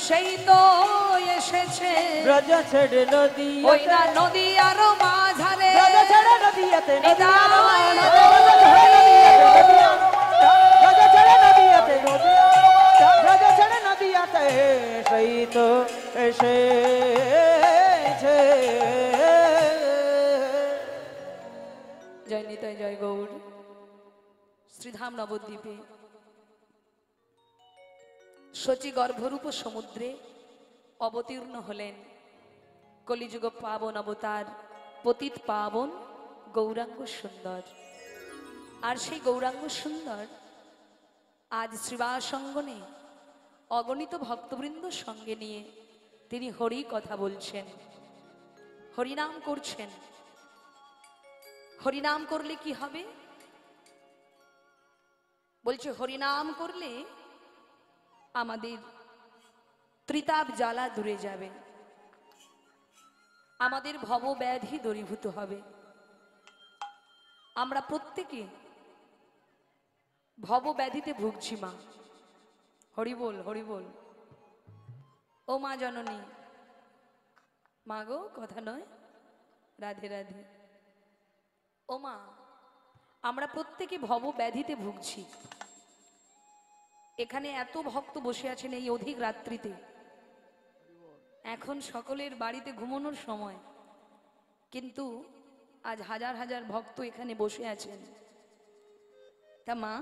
সেই তো এসেছে ব্রজ ছেড়ে ওই না নদিয়াতে নদী আরো মাঝারে ব্রজ ছেড়ে নদিয়াতে নিতাই ব্রজ ছেড়ে নদিয়াতে ব্রজ ছেড়ে নদিয়াতে সেই তো এসেছে জয় জয় গৌর। শ্রীধাম নবদ্বীপে শচী গর্ভরূপ সমুদ্রে অবতীর্ণ হলেন কলিযুগ পাবন অবতার পতিত পাবন গৌরাঙ্গ সুন্দর। আর সেই গৌরাঙ্গ সুন্দর আজ শ্রীবাসঙ্গনে অগণিত ভক্তবৃন্দ সঙ্গে নিয়ে তিনি হরি কথা বলছেন, হরিনাম করছেন। হরিনাম করলে কি হবে? বলছে হরিনাম করলে আমাদের ত্রিতাপ জ্বালা দূরে যাবে, আমাদের ভব ব্যাধি দূরীভূত হবে। আমরা প্রত্যেকে ভব ব্যাধিতে ভুগছি মা। হরি বল, হরি বল। ও মা জননী, মা গো কথা নয়, রাধে রাধে। ও মা, আমরা প্রত্যেকে ভব ব্যাধিতে ভুগছি। এখানে এত ভক্ত বসে আছেন এই অধিক রাত্রিতে, এখন সকলের বাড়িতে ঘুমানোর সময়, কিন্তু আজ হাজার হাজার ভক্ত এখানে বসে আছেন। তা মা,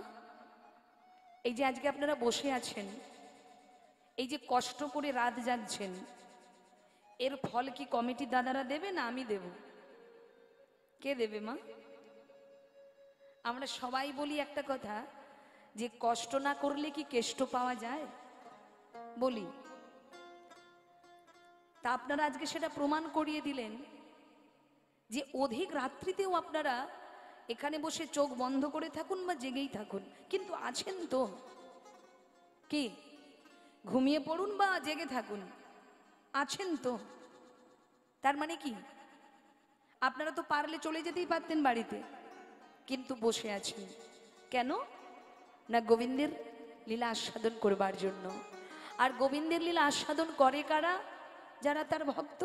এই যে আজকে আপনারা বসে আছেন, এই যে কষ্ট করে রাত জাগছেন, এর ফল কি কমিটির দাদারা দেবে না আমি দেব? কে দেবে মা? আমরা সবাই বলি একটা কথা, যে কষ্ট না করলে কি কেষ্ট পাওয়া যায় বলি। তা আপনারা আজকে সেটা প্রমাণ করিয়ে দিলেন যে অধিক রাত্রিতেও আপনারা এখানে বসে চোখ বন্ধ করে থাকুন বা জেগেই থাকুন, কিন্তু আছেন তো। কি ঘুমিয়ে পড়ুন বা জেগে থাকুন, আছেন তো। তার মানে কি, আপনারা তো পারলে চলে যেতেই পারতেন বাড়িতে, কিন্তু বসে আছেন কেন? না গোবিন্দের লীলা আস্বাদন করবার জন্য। আর গোবিন্দের লীলা আস্বাদন করে কারা? যারা তার ভক্ত।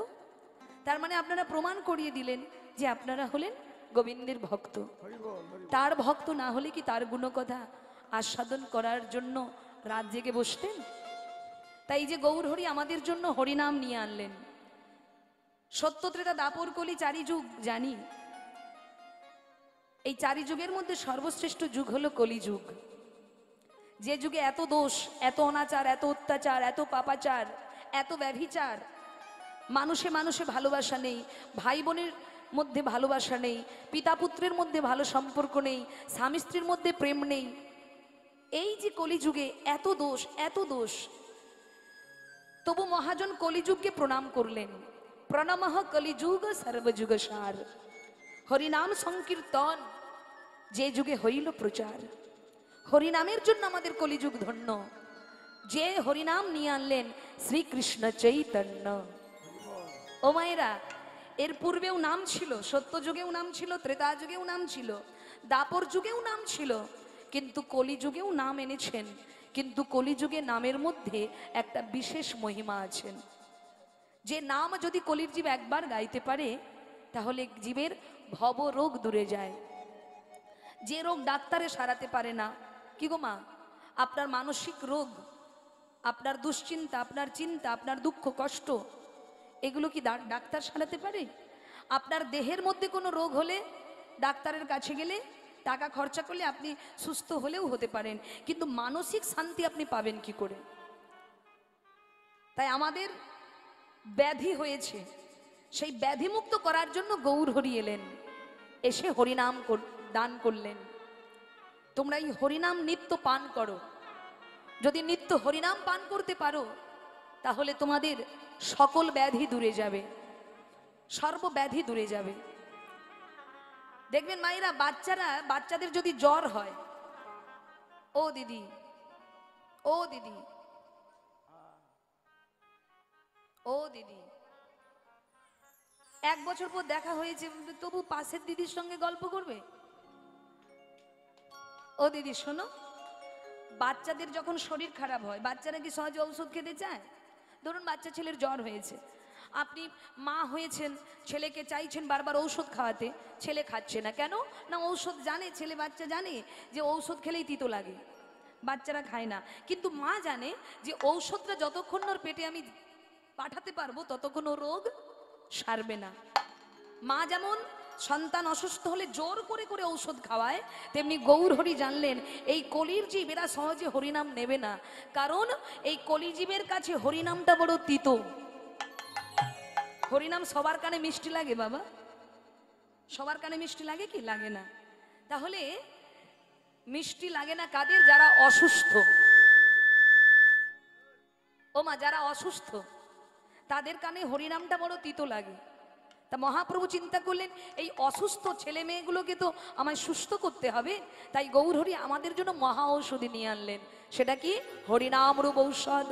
তার মানে আপনারা প্রমাণ করিয়ে দিলেন যে আপনারা হলেন গোবিন্দের ভক্ত। তার ভক্ত না হলে কি তার গুণকথা আস্বাদন করার জন্য রাত জেগে বসতেন? তাই যে গৌর হরি আমাদের জন্য হরিনাম নিয়ে আনলেন। সত্য ত্রেতা দাপর কলি চারি যুগ জানি, এই চারি যুগের মধ্যে সর্বশ্রেষ্ঠ যুগ হলো কলিযুগ। যে যুগে এত দোষ, এত অনাচার, এত অত্যাচার, এত পাপাচার, এত ব্যভিচার, মানুষে মানুষে ভালোবাসা নেই, ভাই বোনের মধ্যে ভালোবাসা নেই, পিতা পুত্রের মধ্যে ভালো সম্পর্ক নেই, স্বামী স্ত্রীর মধ্যে প্রেম নেই। এই যে কলিযুগে এত দোষ, এত দোষ, তবু মহাজন কলিযুগকে প্রণাম করলেন। প্রণামঃ কলিযুগ সর্বযুগ সার, হরিনাম সংকীর্তন যে যুগে হইল প্রচার। হরিনামের জন্য আমাদের কলিযুগ ধন্য। যে হরিনাম নিয়ে আনলেন শ্রীকৃষ্ণ চৈতন্য। ও মায়েরা, এর পূর্বেও নাম ছিল, সত্য যুগেও নাম ছিল, ত্রেতা যুগেও নাম ছিল, দাপর যুগেও নাম ছিল, কিন্তু কলিযুগেও নাম এনেছেন। কিন্তু কলিযুগে নামের মধ্যে একটা বিশেষ মহিমা আছেন। যে নাম যদি কলির জীব একবার গাইতে পারে, তাহলে জীবের ভব রোগ দূরে যায়। যে রোগ ডাক্তারে সারাতে পারে না। কি গো মা, আপনার মানসিক রোগ, আপনার দুশ্চিন্তা, আপনার চিন্তা, আপনার দুঃখ কষ্ট, এগুলো কি ডাক্তার সারাতে পারে? আপনার দেহের মধ্যে কোনো রোগ হলে ডাক্তারের কাছে গেলে টাকা খরচা করলে আপনি সুস্থ হলেও হতে পারেন, কিন্তু মানসিক শান্তি আপনি পাবেন কি করে? তাই আমাদের ব্যাধি হয়েছে, সেই ব্যাধিমুক্ত করার জন্য গৌর হরি এলেন, এসে হরিনাম দান করলেন। তোমরা এই হরিনাম নিত্য পান করো। যদি নিত্য হরিনাম পান করতে পারো, তাহলে তোমাদের সকল ব্যাধি দূরে যাবে, সর্বব্যাধি দূরে যাবে। দেখবেন মায়েরা, বাচ্চাদের যদি জ্বর হয়, ও দিদি, ও দিদি, ও দিদি, 1 বছর পর দেখা হয়েছে, তবু পাশের দিদির সঙ্গে গল্প করবে। ও দিদি শোনো, বাচ্চাদের যখন শরীর খারাপ হয়, বাচ্চারা কি সহজে ঔষধ খেতে চায়? ধরুন বাচ্চা ছেলের জ্বর হয়েছে, আপনি মা হয়েছেন, ছেলেকে চাইছেন বারবার ঔষধ খাওয়াতে, ছেলে খাচ্ছে না কেন? না ঔষধ জানে, ছেলে বাচ্চা জানে যে ঔষধ খেলেই তিতো লাগে, বাচ্চারা খায় না। কিন্তু মা জানে যে ঔষধটা যতক্ষণ ওর পেটে আমি পাঠাতে পারবো ততক্ষণ ও রোগ সারবে না। মা যেমন সন্তান অসুস্থ হলে জোর করে করে ঔষধ খাওয়ায়, তেমনি গৌর হরি জানলেন এই কলির জীব এরা সহজে হরিনাম নেবে না, কারণ এই কলিজীবের কাছে হরিনামটা বড় তিতো। হরিনাম সবার কানে মিষ্টি লাগে বাবা? সবার কানে মিষ্টি লাগে কি? লাগে না। তাহলে মিষ্টি লাগে না কাদের? যারা অসুস্থ। ও মা, যারা অসুস্থ তাদের কানে হরিনামটা বড় তিতো লাগে। তা মহাপ্রভু চিন্তা করলেন এই অসুস্থ ছেলে মেয়েগুলোকে তো আমায় সুস্থ করতে হবে, তাই গৌর হরি আমাদের জন্য মহা ঔষধি নিয়ে আনলেন। সেটা কি? হরিনাম রূপ ঔষধ।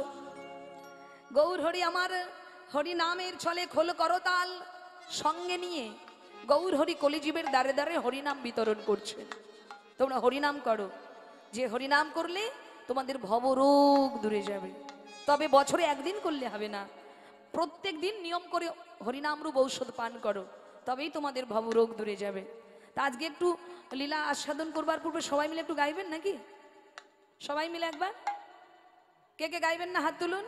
গৌর হরি আমার হরিনামের ছলে খোল করতাল সঙ্গে নিয়ে গৌর হরি কলিজীবের দ্বারে দ্বারে হরিনাম বিতরণ করছে। তোমরা হরিনাম করো, যে হরিনাম করলে তোমাদের ভবরোগ দূরে যাবে। তবে বছরে একদিন করলে হবে না, প্রত্যেক দিন নিয়ম করে হরিনাম রূপ ঔষধ পান করো, তবেই তোমাদের ভবরোগ দূরে যাবে। তা আজকে একটু লীলা আস্বাদন করবার পূর্বে সবাই মিলে একটু গাইবেন নাকি? সবাই মিলে একবার কে কে গাইবেন না হাত তুলুন।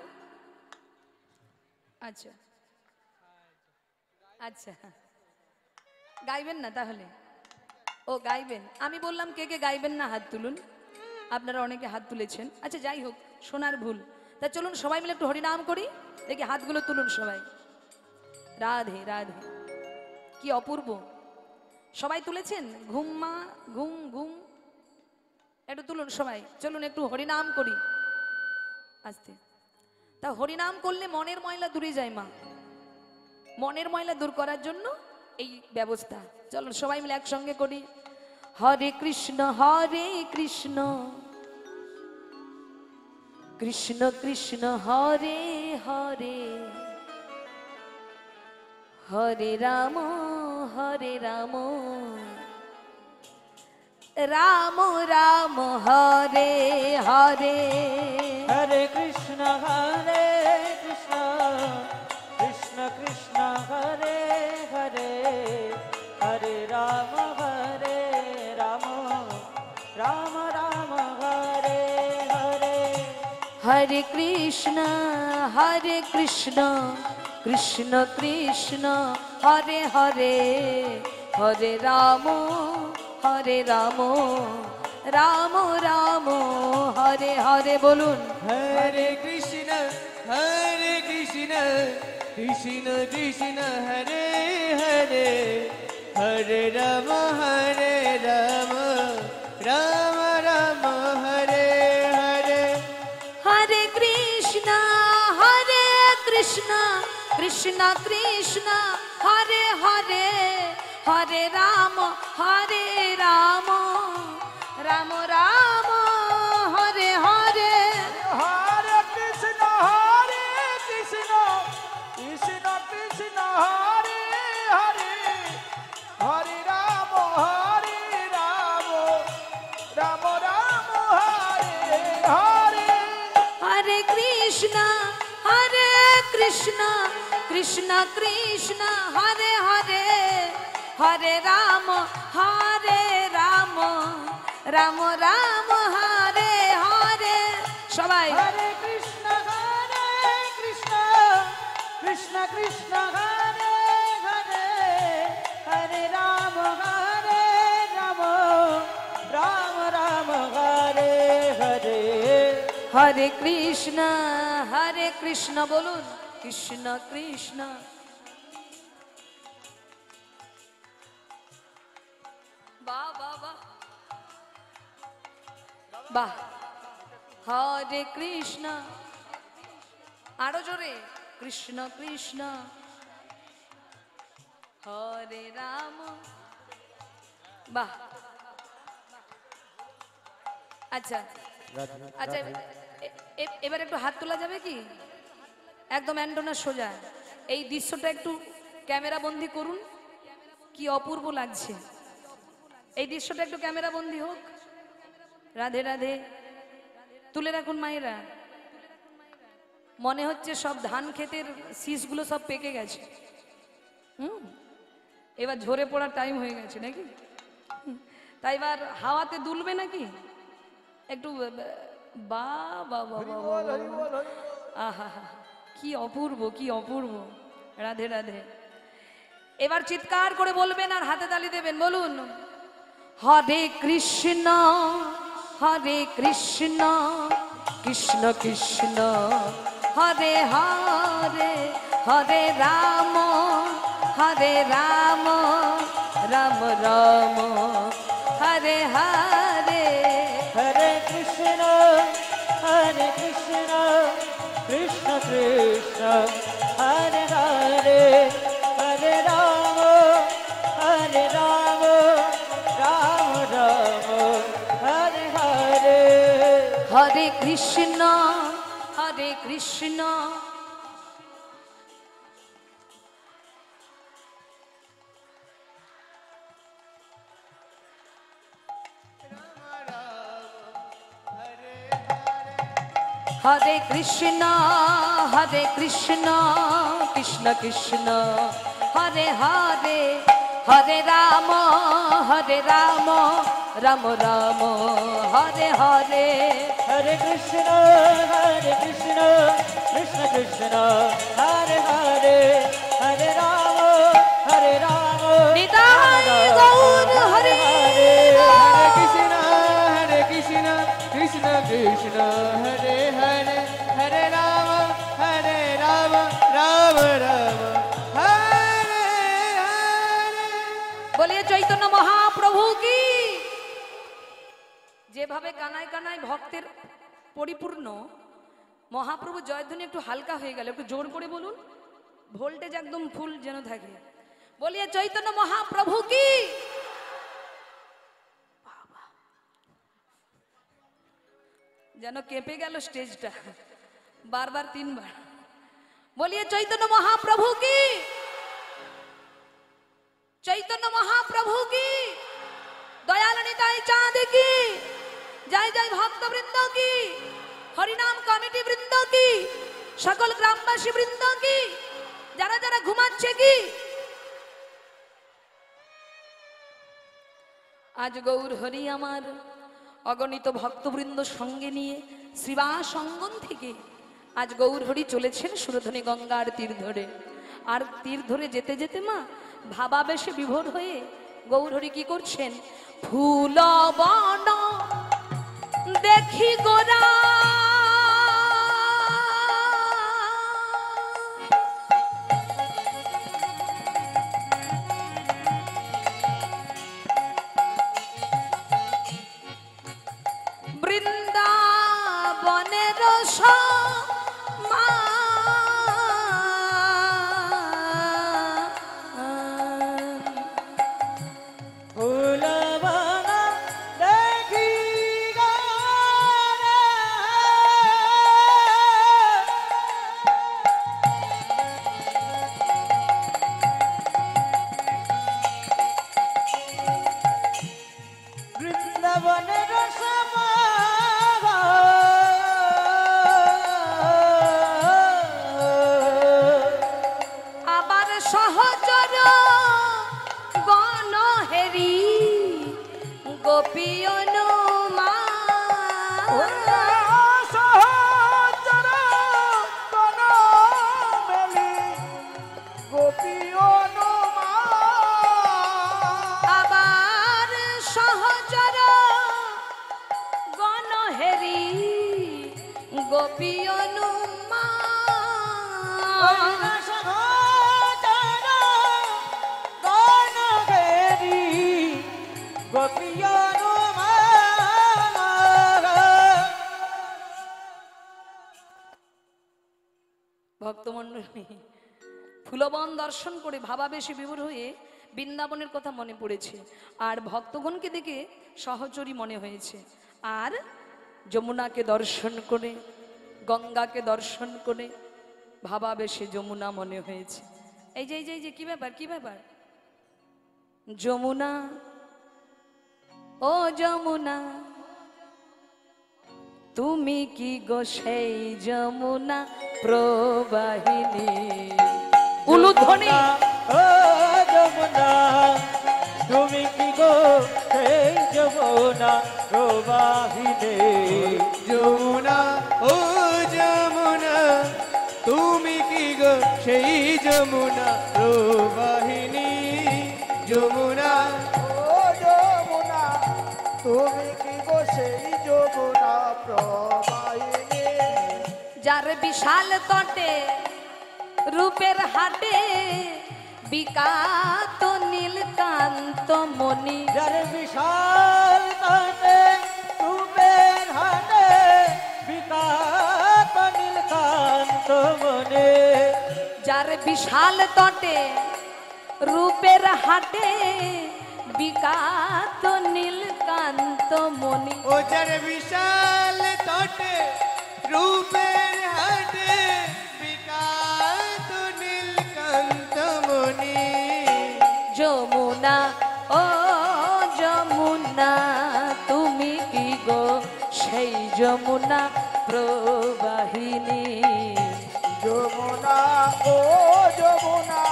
আচ্ছা আচ্ছা, গাইবেন না তাহলে? ও গাইবেন, আমি বললাম কে কে গাইবেন না হাত তুলুন। আপনারা অনেকে হাত তুলেছেন, আচ্ছা যাই হোক, শোনার ভুল। তা চলুন সবাই মিলে একটু হরিনাম করি, দেখি হাতগুলো তুলুন সবাই। রাধে রাধে, কি অপূর্ব! সবাই তুলেছেন? ঘুমমা ঘুম ঘুম, একটু তুলুন সবাই। চলুন একটু হরিনাম করি আস্তে। তা হরিনাম করলে মনের ময়লা দূরে যায় মা, মনের ময়লা দূর করার জন্য এই ব্যবস্থা। চলুন সবাই মিলে একসঙ্গে করি। হরে কৃষ্ণ কৃষ্ণ কৃষ্ণ হরে হরে, হরে রাম রাম রাম হরে হরে। হরে কৃষ্ণ কৃষ্ণ কৃষ্ণ হরে হরে, হরে রাম রাম রাম হরে হরে। হরে কৃষ্ণ কৃষ্ণ কৃষ্ণ হরে হরে, হরে রাম রাম রাম হরে হরে। বলুন হরে কৃষ্ণ কৃষ্ণ কৃষ্ণ হরে হরে, হরে রাম রাম রাম হরে হরে। হরে কৃষ্ণ কৃষ্ণ কৃষ্ণ হরে হরে, হরে রাম রাম রাম হরে হরে। হরে কৃষ্ণ কৃষ্ণ কৃষ্ণ হরে হরে, হরে রাম রাম রাম হরে হরে। হরে কৃষ্ণ কৃষ্ণ কৃষ্ণ হরে হরে, হরে রাম রাম রাম হরে হরে। সবাই হরে কৃষ্ণ কৃষ্ণ কৃষ্ণ হরে হরে, হরে রাম রাম রাম হরে হরে। হরে কৃষ্ণ বলুন, কৃষ্ণ কৃষ্ণ বাহ বাহ বাহ বাহ। হরে কৃষ্ণ, আরো জোরে, কৃষ্ণ কৃষ্ণ হরে রাম। বাহ, আচ্ছা আচ্ছা, এবার একটু হাত তোলা যাবে কি? একদম অ্যান্টোনা সোজা। এই দৃশ্যটা একটু ক্যামেরা বন্দি করুন, কি অপূর্ব লাগছে। এই দৃশ্যটা একটু ক্যামেরা বন্দি হোক। রাধে রাধে, তুলে রাখুন মায়েরা। মনে হচ্ছে সব ধান ক্ষেতের শীষগুলো সব পেকে গেছে। এবার ঝরে পড়ার টাইম হয়ে গেছে নাকি? তাই এবার হাওয়াতে দুলবে নাকি একটু? বা বাবা, আহা, কি অপূর্ব, কি অপূর্ব। রাধে রাধে। এবার চিৎকার করে বলবেন আর হাতে তালি দেবেন, বলুন হরে কৃষ্ণ হরে কৃষ্ণ কৃষ্ণ কৃষ্ণ হরে হরে হরে রাম রাম রাম হরে হরে। হরে কৃষ্ণ কৃষ্ণ কৃষ্ণ হরে হরে হরে রাম রাম রাম হরে হরে। হরে কৃষ্ণ হরে কৃষ্ণ হরে কৃষ্ণ কৃষ্ণ কৃষ্ণ হরে হরে হরে রাম রাম রাম হরে হরে। হরে কৃষ্ণ কৃষ্ণ কৃষ্ণ হরে হরে হরে রাম নিতাই গৌর হরে হরে কৃষ্ণ কৃষ্ণ কৃষ্ণ হরে হরে হরে রাম রাম রাম হরে হরে। বলিয়ে চৈতন্য মহাপ্রভু কি। যেভাবে কানায় কানায় ভক্তের পরিপূর্ণ, মহাপ্রভু জয়ধ্বনি একটু হালকা হয়ে গেল, একটু জোর করে বলুন, ভোল্টেজ একদম ফুল যেন থাকে। বলিয়ে চৈতন্য মহাপ্রভু কি। যেন কেঁপে গেল স্টেজটা বারবার 3 বার। বলিয়ে চৈতন্য মহাপ্রভু কি। চৈতন্য মহাপ্রভু কি। দয়াল নিতাই চাঁদ কি। জয় জয় ভক্তবৃন্দ কি। হরিনাম কমিটি বৃন্দ কি। সকল গ্রামবাসী বৃন্দ কি। যারা যারা ঘুমাচ্ছে কি। আজ গৌর হরি আমার অগণিত ভক্তবৃন্দ সঙ্গে নিয়ে শ্রীবাস অঙ্গন থেকে আজ গৌর হরি চলেছেন সুরধনী গঙ্গার তীর ধরে। আর তীর ধরে যেতে যেতে মা ভাবাবেশে বিভোর হয়ে গৌর হরি কি করছেন, ফুল বন দেখি গোরা বৃন্দাবনের সহচর গণ হেরি গোপী অনুমা সহচর গণ মেলি গোপী অনুমা। আবার সহচর গণ হেরি গোপী অনুমা। ভক্তমণ্ডলী ফুলবন দর্শন করে ভাবাবেশে বিভোর হয়ে বৃন্দাবনের কথা মনে পড়েছে, আর ভক্তগণকে দেখে সহচরী মনে হয়েছে, আর যমুনাকে দর্শন করে গঙ্গাকে দর্শন করে ভাবাবেশে যমুনা মনে হয়েছে। এই যে এই যে কি ব্যাপার কি ব্যাপার। যমুনা ও যমুনা তুমি কি গো সেই যমুনা প্রবাহিনী। উলুধ্বনি ও যমুনা তুমি কি গো সেই যমুনা প্রবাহিনী। যমুনা ও যমুনা তুমি কি গো সেই যমুনা প্রবাহিনী। যমুনা ও যমুনা তুমি কি গো সেই যমুনা প্রবাহিনী যার বিশাল তটে রূপের হাটে বিকাত নীলকান্ত মণি যার বিশাল তটে রূপের হাটে বিকাত নীলকান্ত মনে যার বিশাল তটে রূপের হাটে বিকাত নীলকান্ত মণি ও যার বিশাল তটে রূপের হাটে বিকাত নীলকান্ত মণি যমুনা ও যমুনা তুমি কি গো সেই যমুনা প্রবাহিনী যমুনা ও যমুনা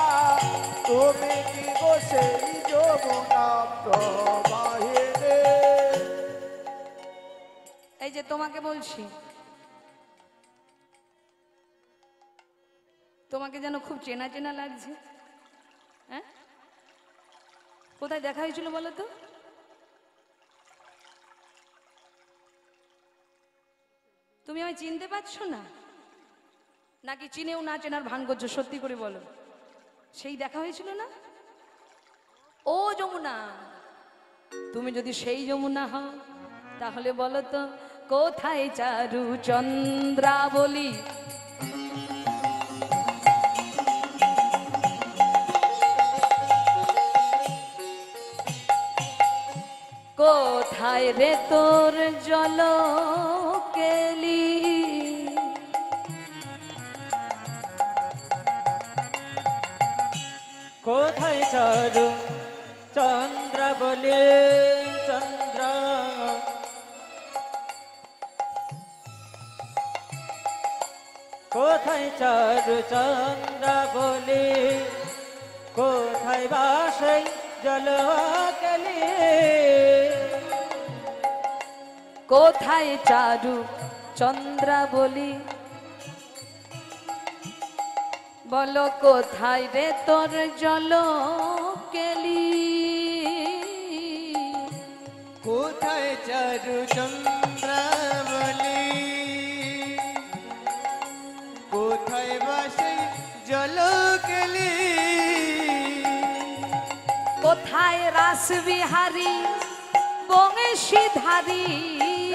তুমি কি গো সেই যমুনা প্রবাহিনী এই যে তোমাকে বলছি, তোমাকে যেন খুব চেনা চেনা লাগছে। হ্যাঁ, কোথায় দেখা হয়েছিল বলো তো? তুমি আমায় চিনতে পারছো না, নাকি চিনেও না চেনার ভান করছো? সত্যি করে বলো, সেই দেখা হয়েছিল না? ও যমুনা, তুমি যদি সেই যমুনা হও তাহলে বলো তো কোথায় চারু চন্দ্রাবলী? কোথায় রে তোর জল কেলি? কোথায় চারু চন্দ্র বলে চন্দ্র কোথায় চারু চন্দ্র বলে কোথায় বাসে জল কেলি কোথায় চারু চন্দ্রাবলী? বলো কোথায় রে তোর জল কেলি? কোথায় চারু চন্দ্রাবলী কোথায় বাসে জলকেলি কোথায় রাসবিহারী বংশীধারী?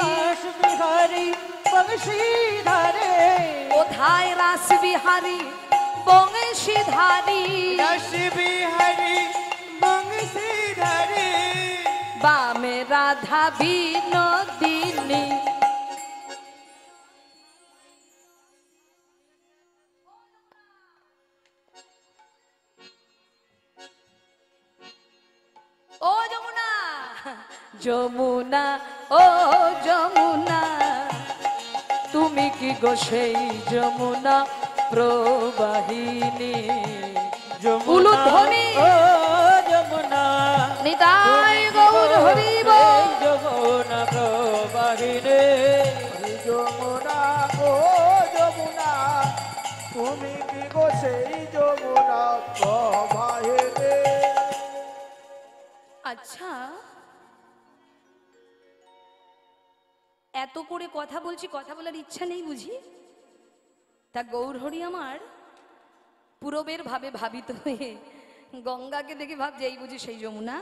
রাসবিহারী বংশীধারে কোথায় রাসবিহারী বংশীধারী? রস বিহারী বংশীধারী বামে রাধা বিনোদিনী। ও যমুনা, যমুনা ও যমুনা তুমি কি গো সেই যমুনা প্রবাহিনী? উলুধ্বনি ও যমুনা নিতাই গৌর হরিব। যমুনা প্রবাহিনী যমুনা ও যমুনা তুমি কি গো সেই যমুনা প্রবাহিনী আচ্ছা, এত করে কথা বলছি, কথা বলার ইচ্ছা নেই বুঝি? তা গৌরহরি আমার পূরবের ভাবে ভাবিত হয়ে গঙ্গাকে দেখে ভাবছে এই বুঝি সেই যমুনা,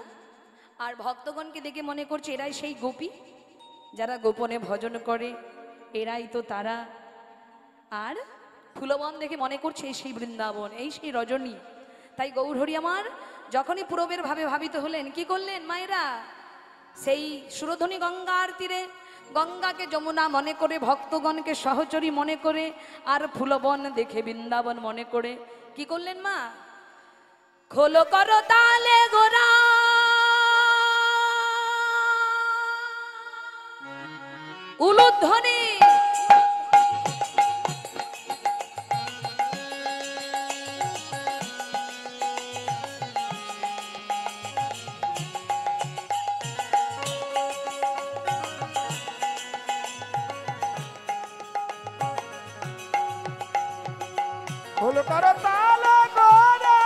আর ভক্তগণকে দেখে মনে করছে এরাই সেই গোপী যারা গোপনে ভজন করে, এরাই তো তারা। আর ফুলবন দেখে মনে করছে এই সেই বৃন্দাবন, এই সেই রজনী। তাই গৌরহরি আমার যখনই পূরবের ভাবে ভাবিত হলেন, কি করলেন মায়েরা? সেই সুরধনী গঙ্গার তীরে গঙ্গাকে যমুনা মনে করে, ভক্তগণকে সহচরী মনে করে, আর ফুলবন দেখে বৃন্দাবন মনে করে কি করলেন মা? খোলো করো তালে গোরা, উলুধ্বনি ফুল কর তাল গোরা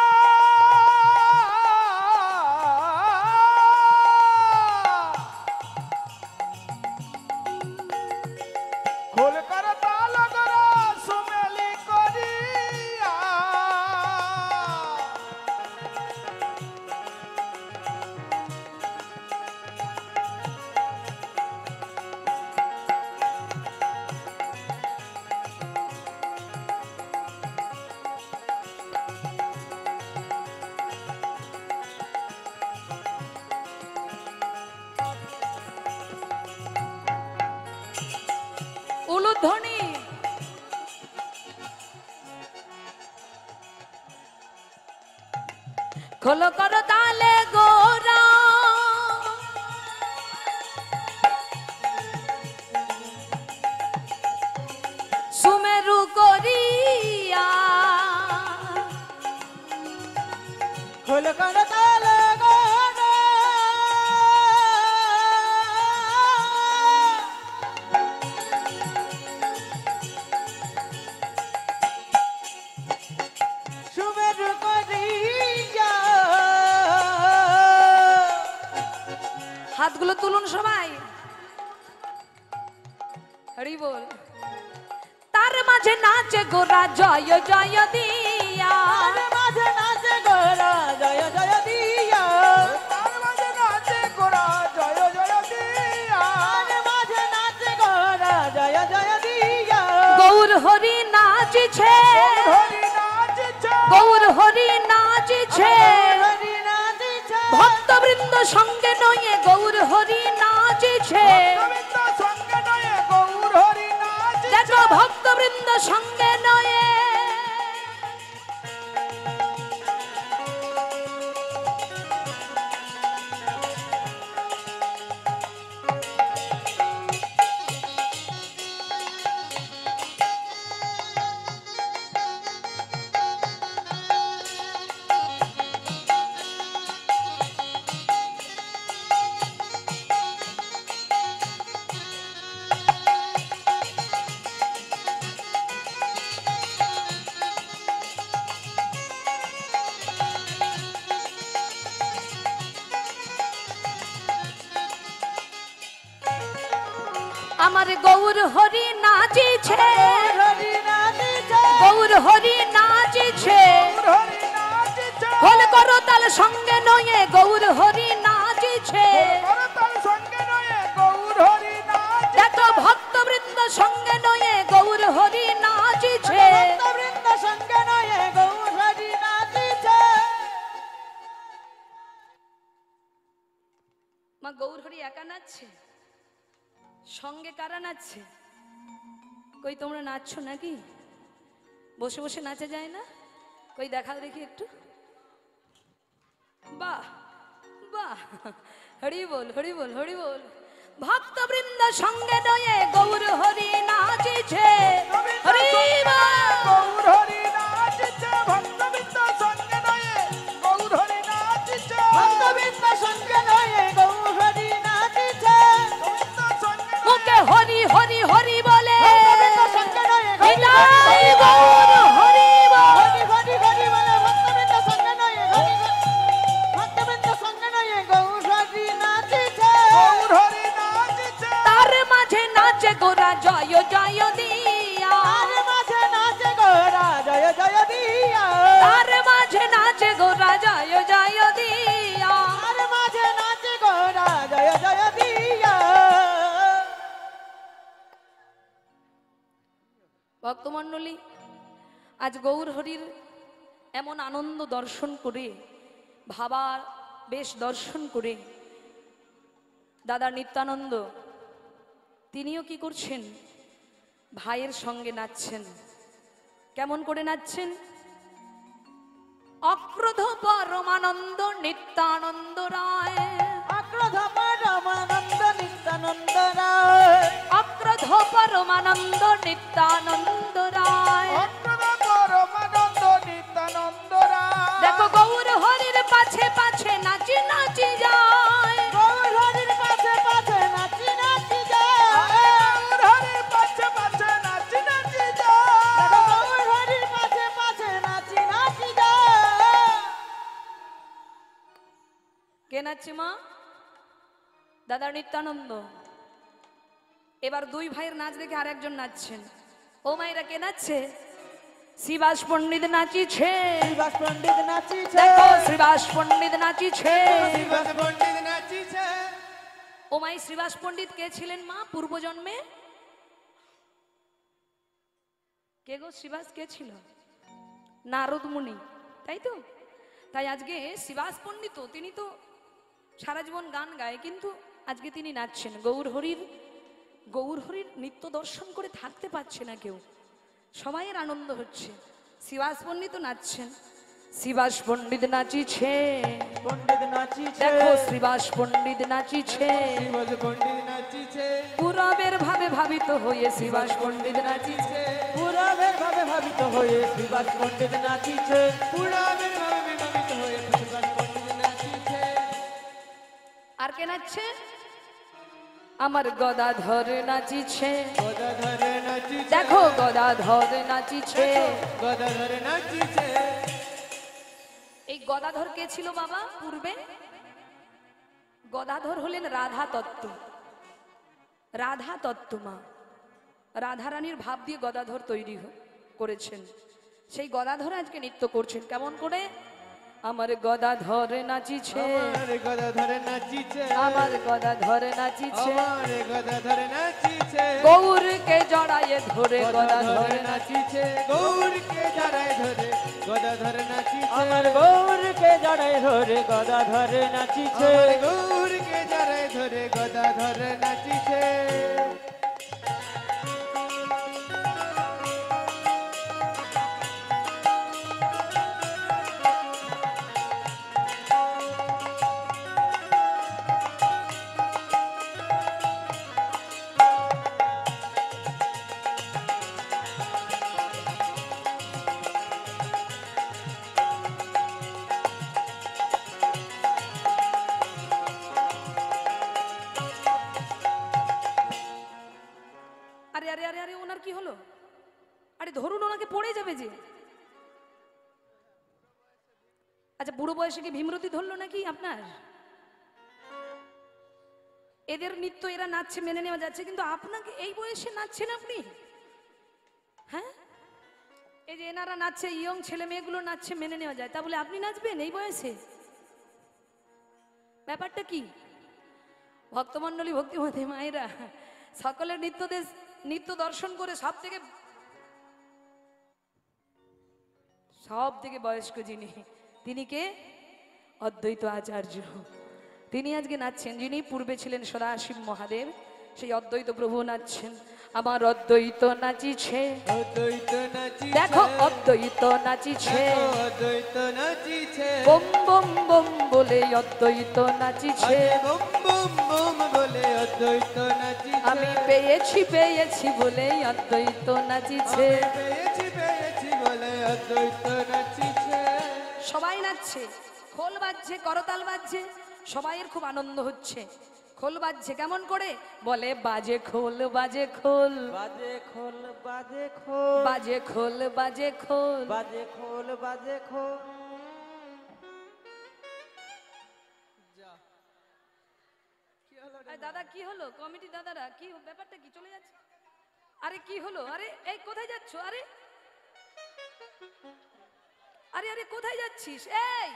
খোলো করো তালে গোরা সুমেরু করিয়া খোল কর তাল গোরা সুমের করিয়া হাতগুলো তুলুন সবাই হরি বল তার মাঝে নাচে গোরা জয় জয় দিয়া তার মাঝে নাচে গোরা জয় জয় দিয়া তার মাঝে নাচে গোরা জয় জয় দিয়া তার মাঝে নাচে গোরা জয় জয় দিয়া গৌর হরি নাচছে হরি নাচছে গৌর হরি নাচছে হরি নাচছে ভক্তবৃন্দ সঙ্গে নয়ে গৌর হরি নাচছে গোবিন্দ সঙ্গে নয়ে গৌর হরি নাচছে দেখো ভক্তবৃন্দ সঙ্গে নয়ে আমার গৌর হরি নাচছে হরি নাচছে গৌর হরি নাচছে হরি নাচছে খোল করো তাল সঙ্গে নয়ে গৌর হরি নাচছে করতাল সঙ্গে নয়ে গৌর হরি নাচছে দেখো ভক্তবৃন্দ সঙ্গে নয়ে গৌর হরি নাচছে ভক্তবৃন্দ সঙ্গে নয়ে গৌর হরি নাচছে মা গৌর হরি একা নাচছে সঙ্গে কারা নাচছে কই তোমরা নাচছো নাকি বসে বসে নাচা যায় না কই দেখাও দেখি একটু বাহ বাহ হরি বল হরি বল হরি বল ভক্তবৃন্দ সঙ্গে নয়ে গৌর হরি নাচছে হরি বল গৌর হরি নাচছে ভক্তবৃন্দ সঙ্গে নয়ে গৌর হরি নাচছে ভক্তবৃন্দ সঙ্গে নয়ে গৌর হরি নাচছে গোবিন্দ সঙ্গে মুখে হরি হরি হরি বলে ভক্তবৃন্দ সঙ্গে নয়ে নিতাই গৌর হরি বল হরি হরি হরি বলে ভক্তবৃন্দ সঙ্গে নয়ে ভক্তবৃন্দ সঙ্গে নয়ে গৌর হরি নাচছে গৌর হরি নাচছে তার মাঝে নাচে গোরা জয় জয় দিয়া তার মাঝে নাচে গোরা জয় জয় দিয়া তার মাঝে নাচে গোরা জয় জয় দিয়া তার মাঝে নাচে গোরা জয় জয় দিয়া ভক্তমণ্ডলী আজ গৌর হরির এমন আনন্দ দর্শন করে ভাবার বেশ দর্শন করে দাদা নিত্যানন্দ তিনিও কি করছেন ভাইয়ের সঙ্গে নাচছেন কেমন করে নাচছেন অক্রোধ পরমানন্দ নিত্যানন্দ রায় আক্রোধ পরমানন্দ নিত্যানন্দ রায় অক্রোধ পরমানন্দ নিত্যানন্দ রায় পরমানন্দ নিত্যানন্দ রায় দেখো গৌর হরির পাছে পাছে নাচি নাচি যায় গৌর হরির পাশে পাশে নাচি নাচি যায় গৌর হরির পাছে পাছে নাচি নাচি যায় গৌর হরির পাশে পাশে নাচি নাচি যায় কে নাচছে মা দাদা নিত্যানন্দ এবার দুই ভাইয়ের নাচ দেখে আর একজন নাচছেন ও মায়েরা কে নাচছে শ্রীবাস পণ্ডিত নাচিছে শ্রীবাস পণ্ডিত নাচিছে দেখো শ্রীবাস পণ্ডিত নাচিছে শ্রীবাস পণ্ডিত নাচিছে ও মাই শ্রীবাস পণ্ডিত কে ছিলেন মা পূর্বজন্মে কে গো শ্রীবাস কে ছিল নারদ মুনি তাই তো তাই আজকে শ্রীবাস পণ্ডিত তিনি তো সারা জীবন গান গায় কিন্তু আজকে তিনি নাচছেন গৌর হরির নিত্য দর্শন করে থাকতে পারছে না কেউ সবাইয়ের আনন্দ হচ্ছে শ্রীবাস পণ্ডিত নাচছেন শ্রীবাস পণ্ডিত নাচিছে, পণ্ডিত নাচিছে, দেখো শ্রীবাস পণ্ডিত নাচিছে, শ্রীবাস পণ্ডিত নাচিছে, পুরবের ভাবে ভাবিত হয়ে শ্রীবাস পণ্ডিত নাচিছে, পুরাবের ভাবে ভাবিত হয়ে শ্রীবাস পণ্ডিত নাচিছে, পুরাণের ভাবে ভাবিত হয়ে শ্রীবাস পণ্ডিত নাচিছে। আর কে নাচছে? আমার গদাধর নাচিছে, গদাধর নাচিছে, দেখো গদাধর নাচিছে। গদাধর নাচিছে। এই গদাধর কে ছিল বাবা পূর্বে? গদাধর হলেন রাধা তত্ত্ব, রাধা তত্ত্ব মা রাধারানীর ভাব দিয়ে গদাধর তৈরি করেছেন। সেই গদাধর আজকে নৃত্য করছেন কেমন করে? আমার গদাধর নাচিছে, আমার গদাধর নাচিছে, আমার গদাধর নাচিছে, আমার গদাধর নাচিছে, গৌরকে জড়ায়ে ধরে গদাধর নাচিছে। নাচিছে, গৌরকে জড়ায় ধরে গদাধর নাচিছে, আমার গৌরকে জড়ায় ধরে গদাধর নাচিছে, আমার গৌরকে জড়ায় ধরে গদাধর নাচিছে। আরে আরে আরে আরে ওনার কি হলো? আরে ধরুন ওনাকে পড়ে যাবে যে। আচ্ছা বুড়ো বয়সে কি ভীমরতি ধরলো নাকি আপনার? এদের নৃত্য এরা নাচছে মেনে নেওয়া যাচ্ছে, কিন্তু আপনাকে এই বয়সে নাচছেন আপনি? হ্যাঁ, এই যে এনারা নাচছে, ইয়ং ছেলে মেয়েগুলো নাচছে মেনে নেওয়া যায়, তা বলে আপনি নাচবেন এই বয়সে? ব্যাপারটা কি? ভক্তমণ্ডলী ভক্তিমতী মায়েরা সকলের নৃত্য দর্শন করে সব থেকে বয়স্ক যিনি, তিনি কে? অদ্বৈত আচার্য। তিনি আজকে নাচছেন, যিনি পূর্বে ছিলেন সদাশিব মহাদেব, সেই অদ্বৈত প্রভু নাচছেন। আমার অদ্বৈত নাচিছে, অদ্বৈত নাচিছে, দেখো অদ্বৈত নাচিছে, অদ্বৈত নাচিছে, বম বম বম বলে অদ্বৈত নাচিছে। বুম বুম বুম বলে অদ্বৈত নাচিছে, আমি পেয়েছি পেয়েছি বলে অদ্বৈত নাচিছে। পেয়েছি পেয়েছি বলে অদ্বৈত নাচিছে। সবাই নাচছে, খোল বাজছে, করতাল বাজছে, সবাইয়ের খুব আনন্দ হচ্ছে। খোল বাজছে কেমন করে? বলে বাজে খোল বাজে খোল, বাজে খোল বাজে খোল, বাজে খোল বাজে খোল। বাজে খোল বাজে খোল। আরে দাদা কি হলো? কমিটি দাদারা কি ব্যাপারটা কি? চলে যাচ্ছে? আরে কি হলো? আরে এই কোথায় যাচ্ছ? আরে আরে আরে কোথায় যাচ্ছিস? এই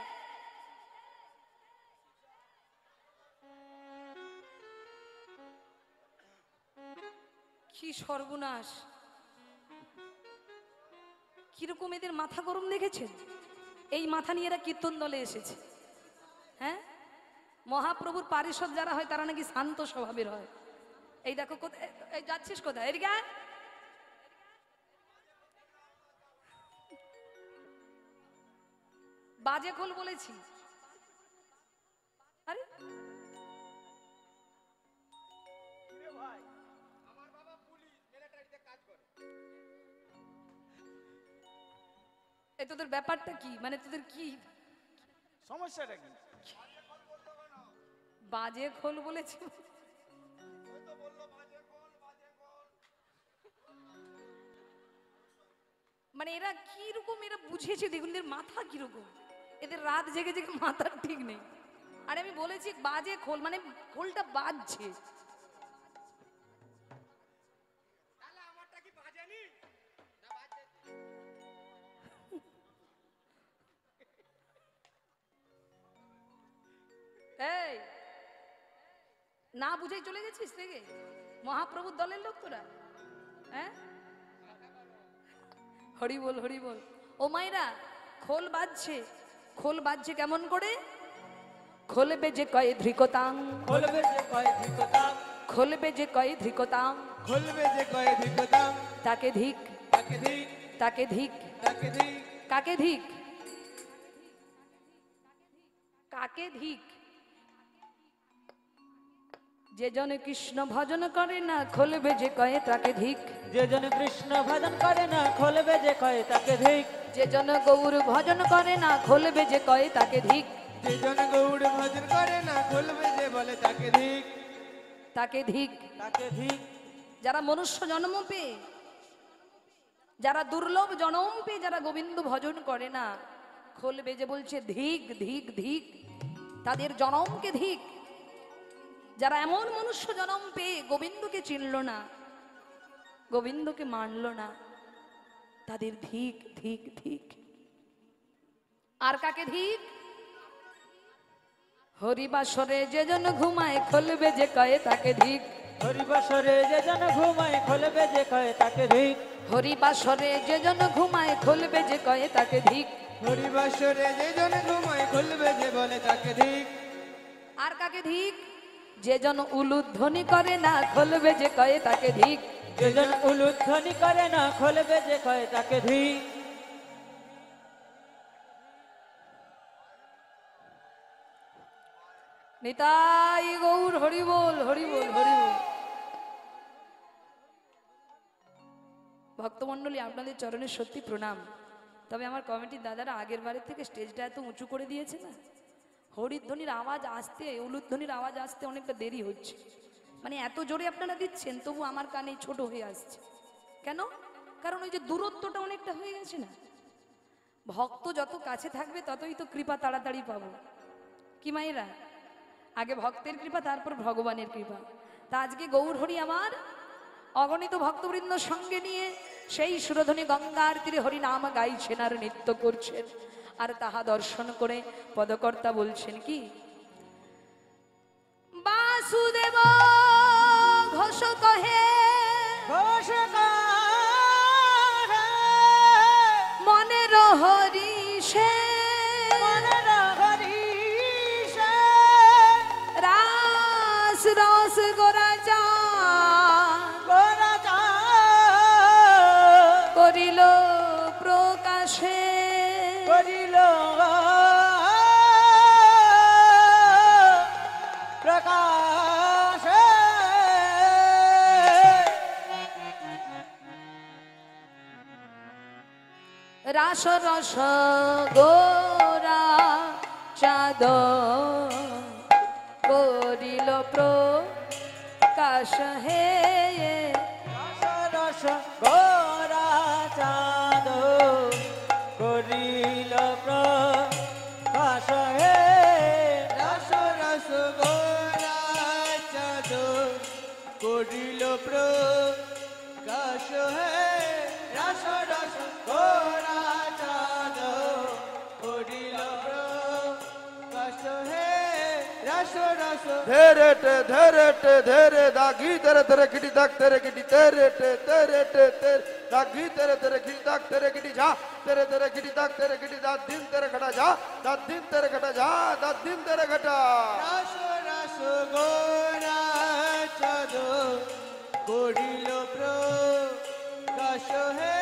কি সর্বনাশ! কিরকম এদের মাথা গরম দেখেছেন? এই মাথা নিয়ে এরা কীর্তন দলে এসেছে। হ্যাঁ, মহাপ্রভুর পারিষদ যারা হয় তারা নাকি শান্ত স্বভাবের হয়। এই দেখো কোথায় এই যাচ্ছিস কোথায়? এদিকে আয়। বাজে খোল বলেছি। আরে এই তোদের ব্যাপারটা কি? মানে তোদের কি সমস্যাটা কি? বাজে খোল বলেছি? মানে এরা কিরকম, এরা বুঝেছে দেখুন এদের মাথা কিরকম, এদের রাত জেগে জেগে মাথার ঠিক নেই। আর আমি বলেছি বাজে খোল, মানে খোলটা বাজছে। এই না বুঝেই চলে গেছিস থেকে? মহাপ্রভুর দলের লোক তোরা? হ্যাঁ, হরি বল হরি বল। ও মাইরা, খোল বাজছে, খোল বাজছে কেমন করে? খোলবে যে কয় ধৃকতাং, খোলবে যে কয় ধিকতাম, খোলবে যে কয় ধৃকতাং, খুলবে যে কয়ে ধিকতাম, তাকে ধিক, তাকে ধিক, তাকে ধিক, তাকে ধিক, কাকে ধিক? কাকে ধিক? যে জন কৃষ্ণ ভজন করে না খোলবে যে কয়ে তাকে ধিক। যে জন কৃষ্ণ ভজন করে না খোলবে যে কয় তাকে ধিক। যে জন গৌর ভজন করে না খোলবে যে কয়ে তাকে ধিক। যে জন গৌড় ভজন করে না খুলবে যে বলে তাকে ধিক। তাকে ধিক। তাকে ধিক। যারা মনুষ্য জন্ম পেয়ে, যারা দুর্লভ জন্ম পেয়ে যারা গোবিন্দ ভজন করে না, খোলবে যে বলছে ধিক ধিক ধিক, তাদের জনমকে ধিক। যারা এমন মনুষ্য জন্ম পেয়ে গোবিন্দকে চিনল না, গোবিন্দকে মানল না, তাদের ধিক ধিক ধিক। আর কাকে ধিক? হরিবাসরে যে জন ঘুমায় খোলবে যে কয়ে তাকে ধিক। হরিবাসরে যে জন ঘুমায় খোলবে যে কয় তাকে ধিক। হরিবাসরে যে জন ঘুমায় খোলবে যে কয়ে তাকে ধিক। হরিবাসরে যে জন ঘুমায় খুলবে যে বলে তাকে ধিক। আর কাকে ধিক? যে জন উলুধ্বনি করে না খোলবে যে কয়ে তাকে ধিক। যে জন উলুধ্বনি করে না খোলবে যে কয় তাকে ধিক। নিতাই গৌর হরি বল হরি বল হরি বল। ভক্তমণ্ডলী, আপনাদের চরণে সত্যি প্রণাম। তবে আমার কমিটির দাদারা আগের বারের থেকে স্টেজটা এত উঁচু করে দিয়েছে না, হরিধ্বনির আওয়াজ আসতে, উলুধ্বনির আওয়াজ আসতে অনেকটা দেরি হচ্ছে। মানে এত জোরে আপনারা দিচ্ছেন, তবু আমার কানে ছোট হয়ে আসছে। কেন? কারণ ওই যে দূরত্বটা অনেকটা হয়ে গেছে না। ভক্ত যত কাছে থাকবে ততই তো কৃপা তাড়াতাড়ি পাবো, কি মায়েরা? আগে ভক্তের কৃপা, তারপর ভগবানের কৃপা। তা আজকে গৌর হরি আমার অগণিত ভক্তবৃন্দ সঙ্গে নিয়ে সেই সুরধ্বনি গঙ্গার তীরে হরি নাম গাইছেন আর নৃত্য করছেন। আর তাহা দর্শন করে পদকর্তা বলছেন কি, বাসুদেব ঘোষ কহে ঘোষ কহে মনের হরিষে মনের হরিষে রাস রস গোরা যা গোরা যা করিল প্রকাশে করিল প্রকাশে। রাস রস গোরা চাঁদ করিল প্রকাশ হে। রস রস গোরা চাঁদ করিল প্রকাশ হে। রস রস গোরা চাঁদ করিল প্রকাশ হে। রস রস গোরা চাঁদ করিল প্রকাশ হে। রস রস ধেরে টে ধেরে দাগি তেরে তেরে কিটি দাগ তেরে কিটি তেরে টে দাগি তেরে তেরে কিটি দাগ তেরে কিটি যা তেরে তেরে কিটি দাগ তেরে কিটি দাগ দিন তেরে ঘটা যা দাগ দিন তেরে ঘটা যা দাগ দিন তেরে ঘটা। রস রস গোরা চাঁদ করিল প্রকাশ হে।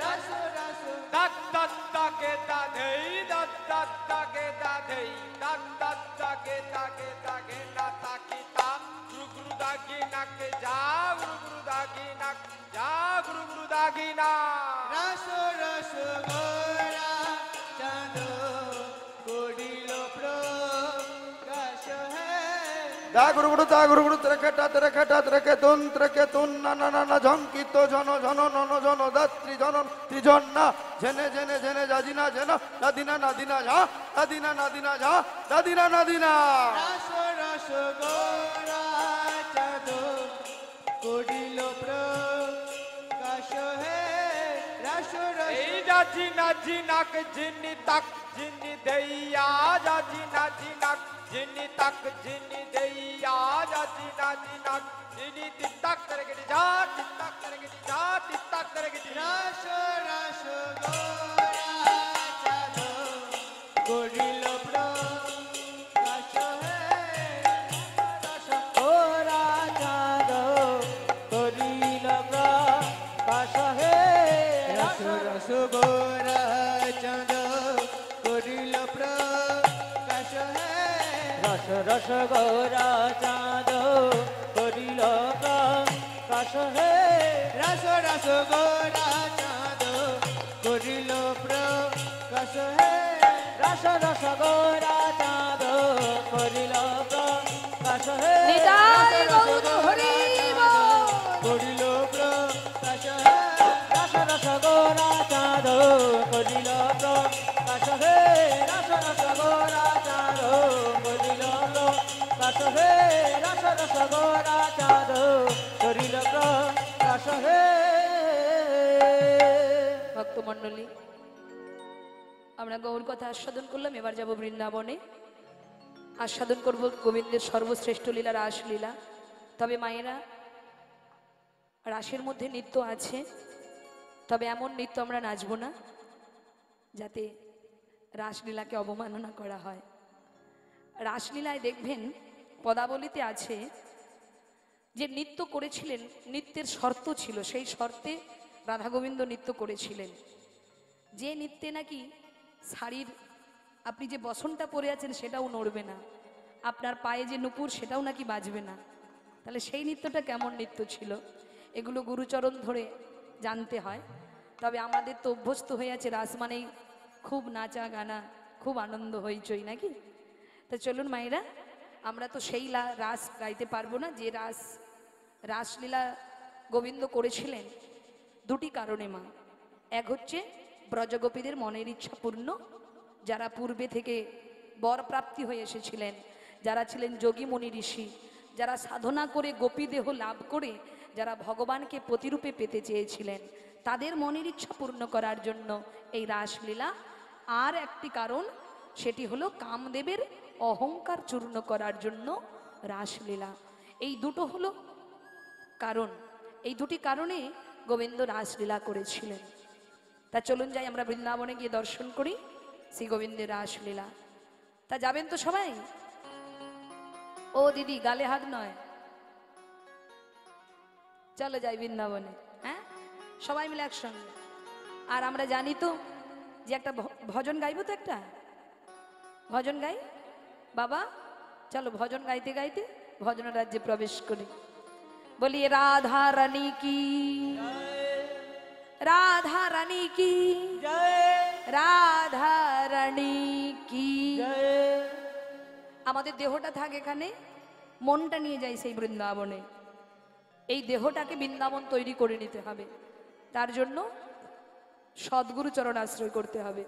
রস রস দাগ দাগ দাগে দাধেই দাগ দাগ দাগে দাধেই দাগ দাগ দাগে দাগে দাগে না তাকি তা গুরু গুরু দাগি নাকে যা গুরু গুরু দাগি নাক যা গুরু গুরু দাগি না। রস রস গোরা চাঁদ করিল প্রকাশ হে। দা গুরু গুরু তেরে খেটা তুন না না না না ঝঙ্কিত জন জন নন জন দাত্রী জন ত্রিজন না ঝেনে ঝেনে ঝেনে যাদিনা যেন দাদিনা নাদিনা যা দাদিনা নাদিনা যা দাদিনা নাদিনা। রস রস গোরা চাঁদ করিল প্রকাশ হে। রস রস এই যাজি নাজি নাক জিনি তাক জিনি দেইয়া যাজি নাজি নাক জিনি তাক জিনি দেইয়া যাজি নাজি নাক জিনি তিতাক করে গেটি যা তিতাক করে গেটি যা তিতাক করে গেটি। রস রস গোরা চাঁদ করিল প্রকাশ হে। রস গোরা চাঁদ করিল প্রকাশ হে। রস রস গোরা চাঁদ করিল প্রকাশ রস রস গোরা চাঁদ করিল প্রকাশ হে রস রস গোরা চাঁদ করিল প্রকাশ হে রস রস গোরা চাঁদ করিল প্রকাশ হে নিতাই গৌর হরি বল। করিল প্রকাশ হে রস রস গোরা চাঁদ করিল প্রকাশ হে রস রস গোরা চাঁদ করিল প্রকাশ হে রস রস গোরা চাঁদ করিল প্রকাশ হে ভক্তমণ্ডলী, আমরা গৌর কথা আস্বাদন করলাম, এবার যাব বৃন্দাবনে। আস্বাদন করব গোবিন্দের সর্বশ্রেষ্ঠ লীলা, রাসলীলা। তবে মায়েরা, রাসের মধ্যে নৃত্য আছে, তবে এমন নৃত্য আমরা নাচব না যাতে রাসলীলাকে অবমাননা করা হয়। রাসলীলায় দেখবেন পদাবলিতে আছে যে নৃত্য করেছিলেন, নৃত্যের শর্ত ছিল, সেই শর্তে রাধা গোবিন্দ নৃত্য করেছিলেন। যে নৃত্যে নাকি শাড়ির আপনি যে বসনটা পরে আছেন সেটাও নড়বে না, আপনার পায়ে যে নুপুর সেটাও নাকি বাজবে না, তাহলে সেই নৃত্যটা কেমন নৃত্য ছিল এগুলো গুরুচরণ ধরে জানতে হয়। তবে আমাদের তো অভ্যস্ত হয়ে আছে রাস মানেই খুব নাচা গানা, খুব আনন্দ হইচই নাকি। তো চলুন মায়েরা, আমরা তো সেই রাস গাইতে পারবো না যে রাসলীলা গোবিন্দ করেছিলেন দুটি কারণে মা। এক হচ্ছে ব্রজগোপীদের মনের ইচ্ছা পূর্ণ, যারা পূর্বে থেকে বর প্রাপ্তি হয়ে এসেছিলেন, যারা ছিলেন যোগী মুনি ঋষি, যারা সাধনা করে গোপী দেহ লাভ করে যারা ভগবানকে প্রতিরূপে পেতে চেয়েছিলেন, তাদের মনের ইচ্ছা পূর্ণ করার জন্য এই রাসলীলা। আর একটি কারণ, সেটি হলো কামদেবের অহংকার চূর্ণ করার জন্য রাসলীলা। এই দুটো হলো কারণ, এই দুটি কারণে গোবিন্দ রাসলীলা করেছিলেন। তা চলুন যাই আমরা বৃন্দাবনে গিয়ে দর্শন করি শ্রী গোবিন্দের রাসলীলা। তা যাবেন তো সবাই? ও দিদি, গালে হাত নয়, চলো যাই বৃন্দাবনে। হ্যাঁ, সবাই মিলে একসঙ্গে। আর আমরা জানি তো যে একটা ভজন গাইবো, তো একটা ভজন গাই বাবা, চলো ভজন গাইতে গাইতে ভজন রাজ্যে প্রবেশ করি। বলি রাধা রানী কি, রাধা রানী কি, রাধা রানী কি। আমাদের দেহটা থাকে এখানে, মনটা নিয়ে যাই সেই বৃন্দাবনে। এই দেহটাকে বৃন্দাবন তৈরি করে নিতে হবে, তার জন্য সদ্গুরু চরণ আশ্রয় করতে হবে।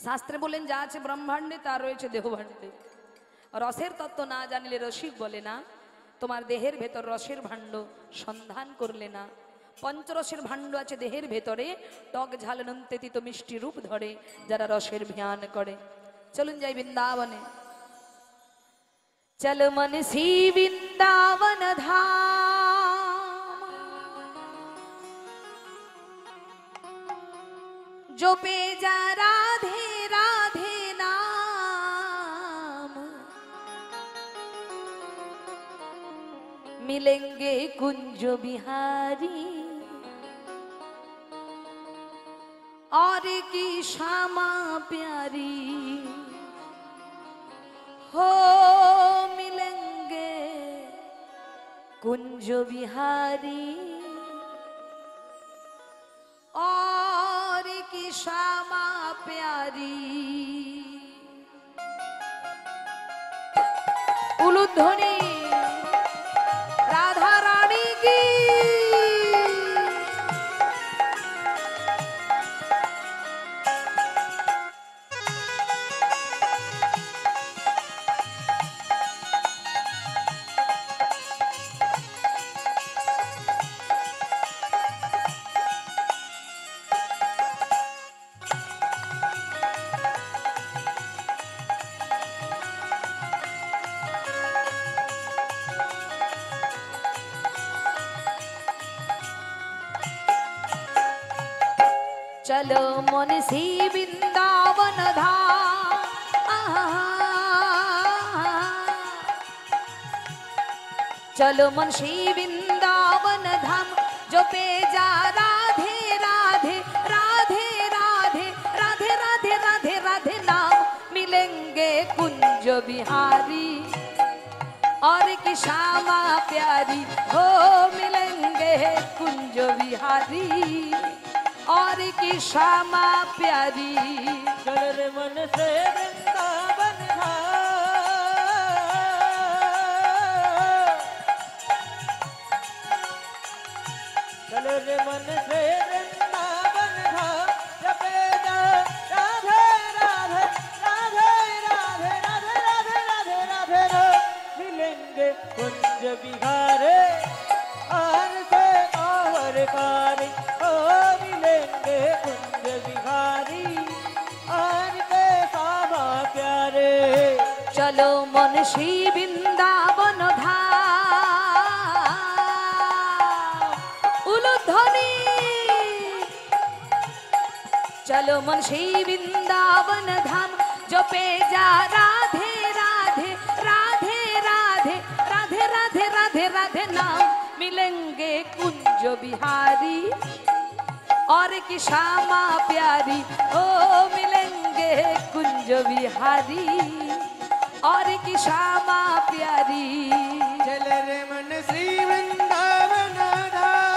শাস্ত্রে বলেন যা আছে ব্রহ্মাণ্ডে তা রয়েছে দেহভাণ্ডে। রসের তত্ত্ব না জানিলে রসিক বলে না, তোমার দেহের ভেতর রসের ভাণ্ড সন্ধান করলে না। পঞ্চরসের ভাণ্ড আছে দেহের ভেতরে, টক ঝাল নুন তেতি তো মিষ্টি রূপ ধরে যারা রসের ধ্যান করে। চলুন যাই বৃন্দাবনে। চল মন শ্রী বৃন্দাবন ধাম, जो पे जा राधे राधे नाम, मिलेंगे कुंज बिहारी और की श्यामा प्यारी हो, मिलेंगे कुंज बिहारी और की श्यामा प्यारी। उलुध्वनि राधा रानी की। चलो मन सी वृंदावन धाम, चलो मन सी वृंदावन धाम, जो पे जा राधे राधे राधे राधे राधे राधे राधे राधे नाम, मिलेंगे कुंज बिहारी और कि श्यामा प्यारी हो मिलेंगे कुंज बिहारी और कि श्यामा प्यारी। चल रे मन से वृंदावन चल रे मन से वृंदावन जपे जा राधे राधे राधे राधे राधे राधे राधे राधे रा मिलेंगे कुंज बिहारे और से और कारी ओ मिलेंगे कुंज बिहारी और के सामा प्यारे। चलो मुंशी वृंदावन धाम उलुध्वनि चलो मुंशी वृंदावन धाम जो पे जा राधे राधे राधे राधे राधे राधे राधे राधे नाम मिलेंगे कुंज बिहारी और कि श्यामा प्यारी ओ मिलेंगे कुंज बिहारी और कि श्यामा प्यारी। चल रे मन श्री वृंदावन धाम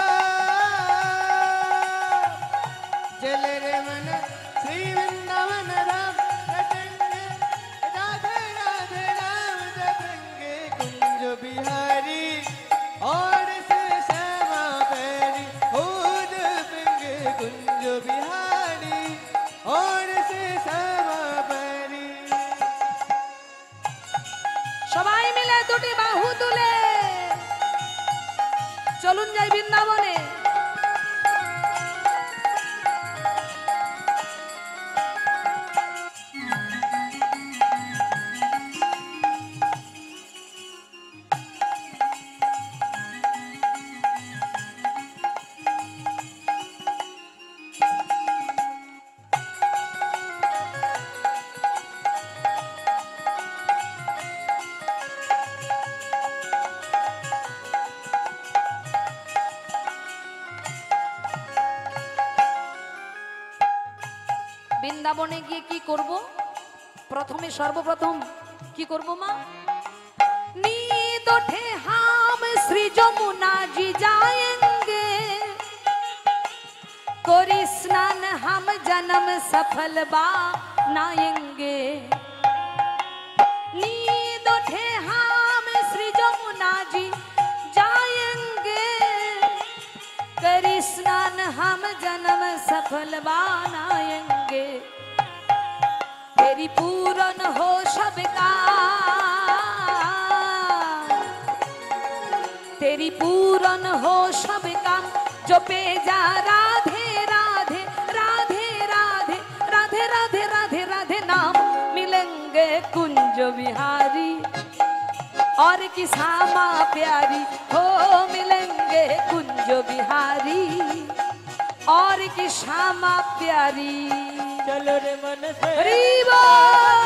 चल रे मन श्री वृंदावन धाम जपेंगे राधे राधे राम जपेंगे कुंज बिहारी और से श्यामा प्यारी हो जपेंगे कुंज बिहारी और से श्यामा प्यारी। সবাই মিলে দুটি বাহু তুলে চলুন যাই বৃন্দাবনে। বৃন্দাবনে গিয়ে কি করব? প্রথমে সর্বপ্রথম কি করব মা? नींद उठे हम श्री जमुना जी जाएंगे कोरी स्नान हम जन्म सफल बनाएंगे। नींद उठे हम श्री जमुना जी जाएंगे करी स्नान हम जन्म सफल बनाएंगे। तेरी पूरन हो सबका तेरी पूरन हो सब काम जो पे जा राधे राधे राधे राधे राधे राधे राधे राधे नाम मिलेंगे कुंज बिहारी और कि श्यामा प्यारी हो मिलेंगे कुंज बिहारी और कि श्यामा प्यारी। चल रे मन से हरि बोल।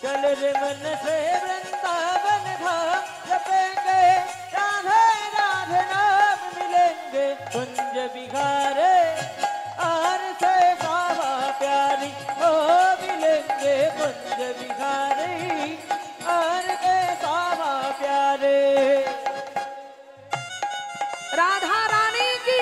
चल रे मन से वृंदावन धाम जपेंगे राधे राधे नाम मिलेंगे कुंज बिहारे और से श्यामा प्यारी ओ मिलेंगे कुंज बिहारी और के श्यामा प्यारे। राधा रानी की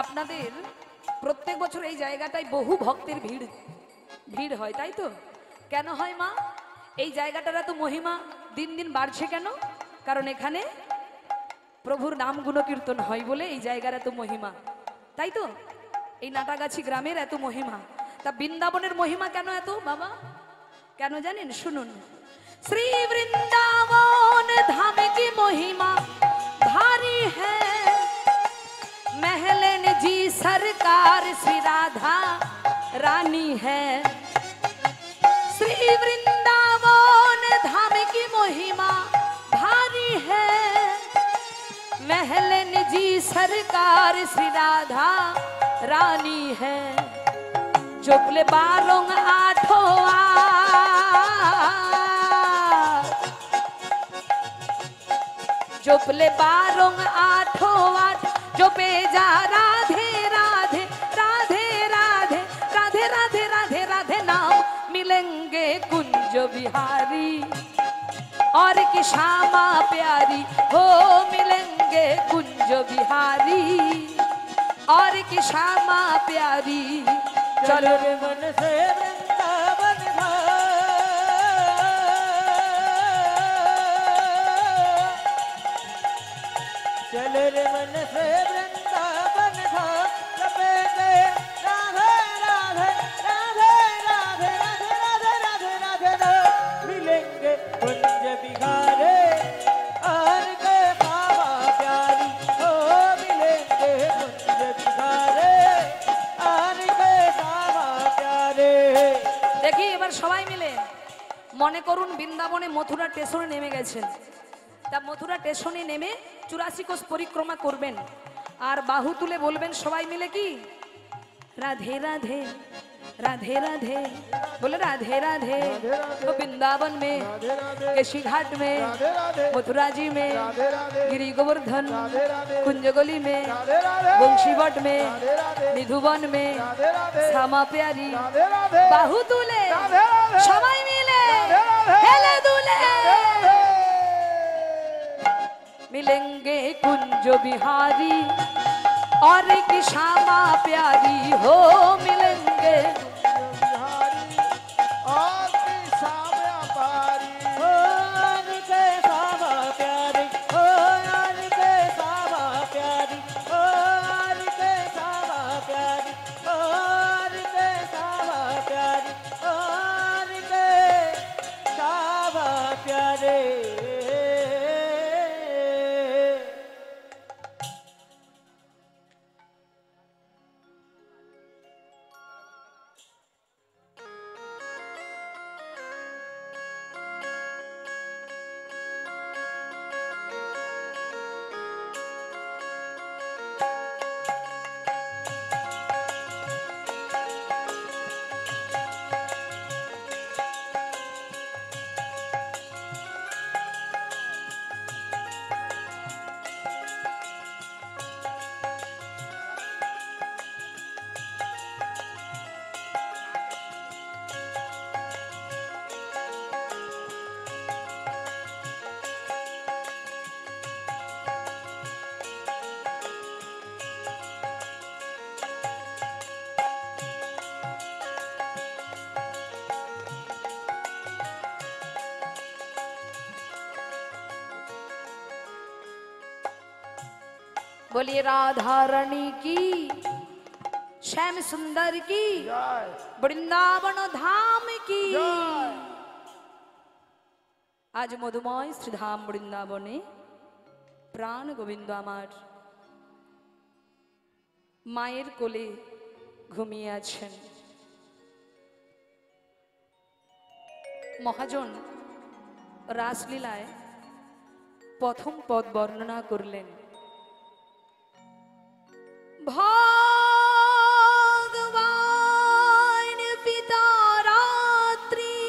আপনাদের প্রত্যেক বছর এই জায়গাটায় বহু ভক্তের ভিড় হয়, তাই তো? কেন হয় মা? এই জায়গাটার এত মহিমা দিন দিন বাড়ছে কেন? কারণ এখানে প্রভুর নাম গুণকীর্তন হয় বলে এই জায়গার এত মহিমা, তাই তো? এই নাটাগাছি গ্রামের এত মহিমা। তা বৃন্দাবনের মহিমা কেন এত বাবা? কেন জানেন? শুনুন। শ্রী বৃন্দাবন धाम की महिमा भारी है। महलन जी सरकार श्री राधा रानी है। श्री वृंदावन धाम की महिमा भारी है। महलन जी सरकार श्री राधा रानी है। जोपले बारों आठों जोपले बारों आठों आठ जो बेजा राधे राधे राधे राधे राधे राधे राधे राधे नाम मिलेंगे कुंज बिहारी और की श्यामा प्यारी हो मिलेंगे कुंज बिहारी और की श्यामा प्यारी। चलो रे मन से वृंदावन चल रे मन से वृंदावन लपेटे राधे राधे राधे राधे राधे राधे राधे राधे राधे मिलेंगे कुंज बिहारे और के बाबा प्यारी हो मिलेंगे कुंज बिहारे और के बाबा प्यारे। দেখি এবার সবাই মিলে মনে করুন বৃন্দাবনে মথুরা স্টেশনে নেমে গেছেন। তা মথুরা স্টেশনে নেমে 84 কোষ পরিক্রমা করবেন আর বাহু তুলে বলবেন সবাই মিলে কি রাধে রাধে राधे राधे बोले राधे राधे तो वृंदावन में केशी घाट में मथुरा जी में गिरी गोवर्धन कुंजगली में बंशीवट में निधुवन में श्यामा प्यारी बाहु तुले सबाई मिले हेले दुले मिलेंगे कुंज बिहारी और की श्यामा प्यारी हो मिलेंगे बोलिए राधा रानी की श्याम सुंदर की वृंदावन धाम की आज मधुमय श्रीधाम वृंदावने प्राण गोविंद आमार माয়ের কোলে ঘুমিয়ে আছেন। মহাজন রাসলীলায় প্রথম পদ বর্ণনা করলেন। भगवान पिता रात्रि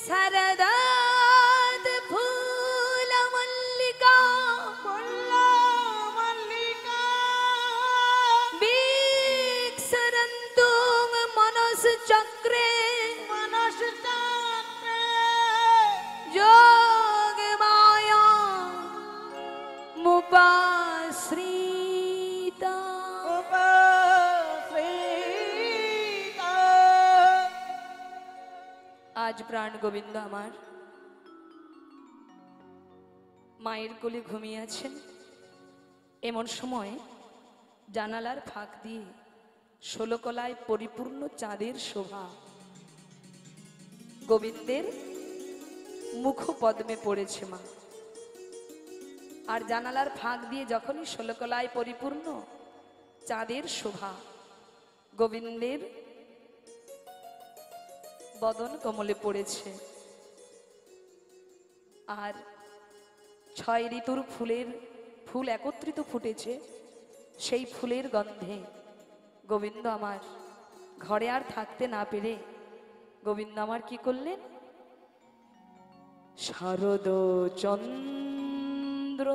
शरदत फूल मल्लिका विक्षरन्तुं मनस चक्रे उपाश्रिता आज प्राण गोविंद आमार माয়ের কোলে ঘুমিয়ে আছেন। এমন সময় জানালার ফাঁক দিয়ে 16 কলায় পরিপূর্ণ চাঁদের শোভা গোবিন্দের মুখপদ্মে পড়েছে মা। আর জানালার ফাঁক দিয়ে যখনই ষোলকলায় পরিপূর্ণ চাঁদের শোভা গোবিন্দের বদন কমলে পড়েছে। আর 6 ঋতুর ফুল একত্রিত ফুটেছে, সেই ফুলের গন্ধে গোবিন্দ আমার ঘরে আর থাকতে না পেরে গোবিন্দ আমার কি করলেন, শারদ চন্দ্র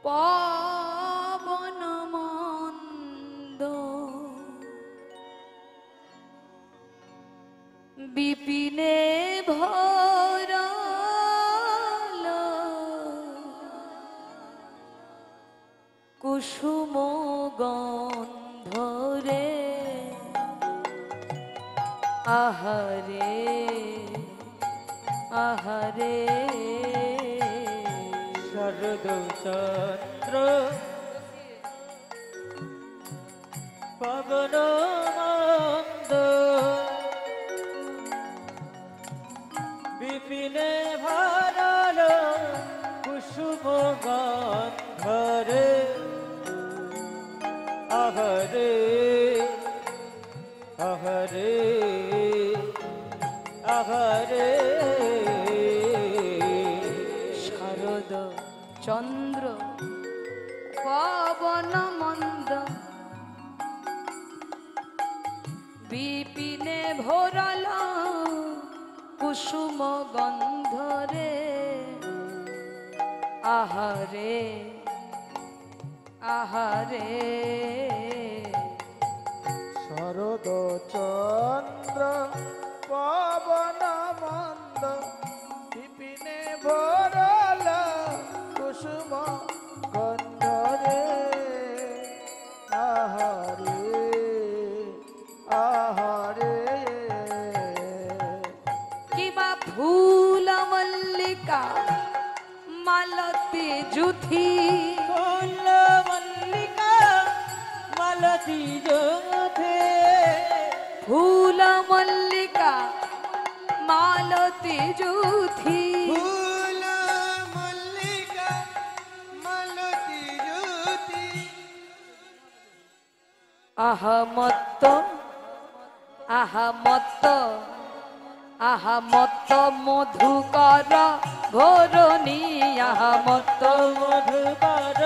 পবন মন্দ বিপিনে ভরাল কুসুম গন্ধরে আহারে আহারে শরদ চন্দ্র পবন মন্দ বিপিনে ভরাল কুসুম গন্ধরে আহরে আহরে আহরে শারদ চন্দ্র পবন মন্দ বিপিনে ভরাল কুসুম গন্ধরে আহারে আহারে শরদ চন্দ্র পবন মন্দ বিপিনে ভরাল কুসুম গন্ধরে আহারে আহারে কিবা ফুল মল্লিকা মালতী জুথি ফুল মল্লিকা মালতী জোথে ফুল মল্লিকা মালতী জুথি ফুল মল্লিকা মালতী জ্যোতি আহমত্ত আহমত্ত আহমত্ত মধুকর ঘোরণী আহমত্ত মধুকর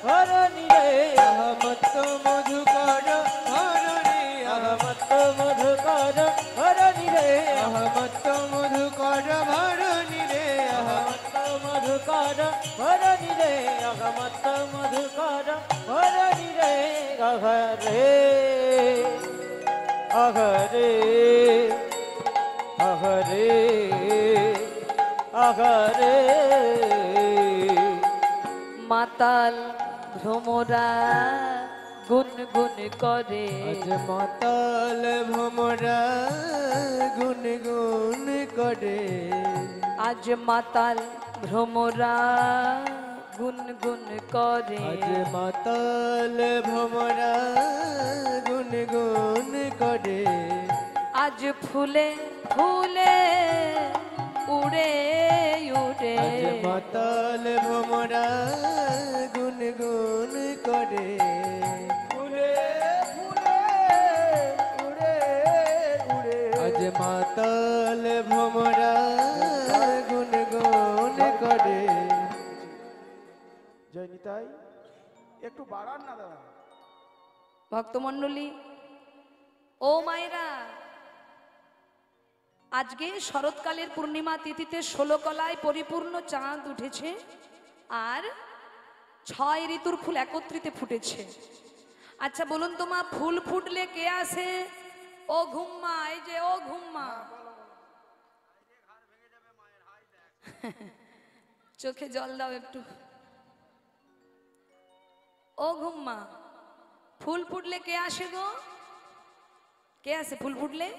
হরণি রে আহমত্ত মধুকর হরণি আহমত মধুকর হরণি রে আহমত্ত মধুকর হরণি রে আহমত মধুকর হরণি রে আহমত মধুকর হরণি রে অঘরে অঘরে অঘরে অঘরে মাতাল ভ্রমরা গুনগুন করে আজ মাতাল ভ্রমরা গুন গুন করে আজ মাতাল ভ্রমরা গুনগুন করে আজ মাতাল ভ্রমরা গুন গুন করে আজ ফুলে ফুলে উড়ে উড়ে আজ মাতাল ভ্রমরা গুন গুন করে ফুলে ফুলে উড়ে উড়ে আজ মাতাল ভ্রমরা গুন গুন করে জয় নিতাই একটু বাড়ান না দাদা ভক্তমণ্ডলী ও মায়েরা, আজকে শরৎকালের পূর্ণিমা তিথিতে 16 কলায় পরিপূর্ণ চাঁদ উঠেছে আর 6 ঋতুর ফুল একত্রিত ফুটেছে। আচ্ছা বলুন তো মা, ফুল ফুটলে কে আসে? ও ঘুম্মা, এই যে ও ঘুম্মা, চোখে জল দাও একটু। ও ঘুম্মা, ফুল ফুটলে কে আসে গো? কে আসে ফুল ফুটলে?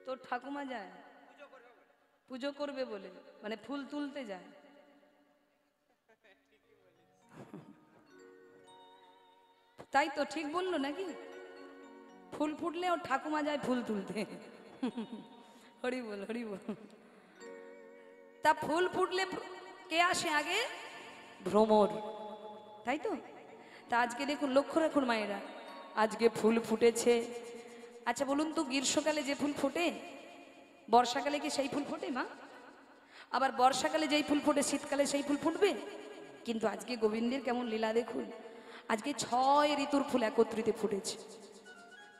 তোর ঠাকুমা যায় পুজো করবে বলে, মানে ফুল তুলতে যায়। তাই তো ঠিক বললো নাকি? ফুল ফুটলে ওর ঠাকুমা যায় ফুল তুলতে। হরি বল, হরি বল। তা ফুল ফুটলে কে আসে আগে? ভ্রমর, তাই তো। তা আজকে দেখুন, লক্ষ্য রাখুন মায়েরা, আজকে ফুল ফুটেছে। আচ্ছা বলুন তো, গ্রীষ্মকালে যে ফুল ফোটে, বর্ষাকালে কি সেই ফুল ফোটে মা? আবার বর্ষাকালে যেই ফুল ফোটে, শীতকালে সেই ফুল ফুটবে? কিন্তু আজকে গোবিন্দের কেমন লীলা দেখুন, আজকে 6 ঋতুর ফুল একত্রিত ফুটেছে।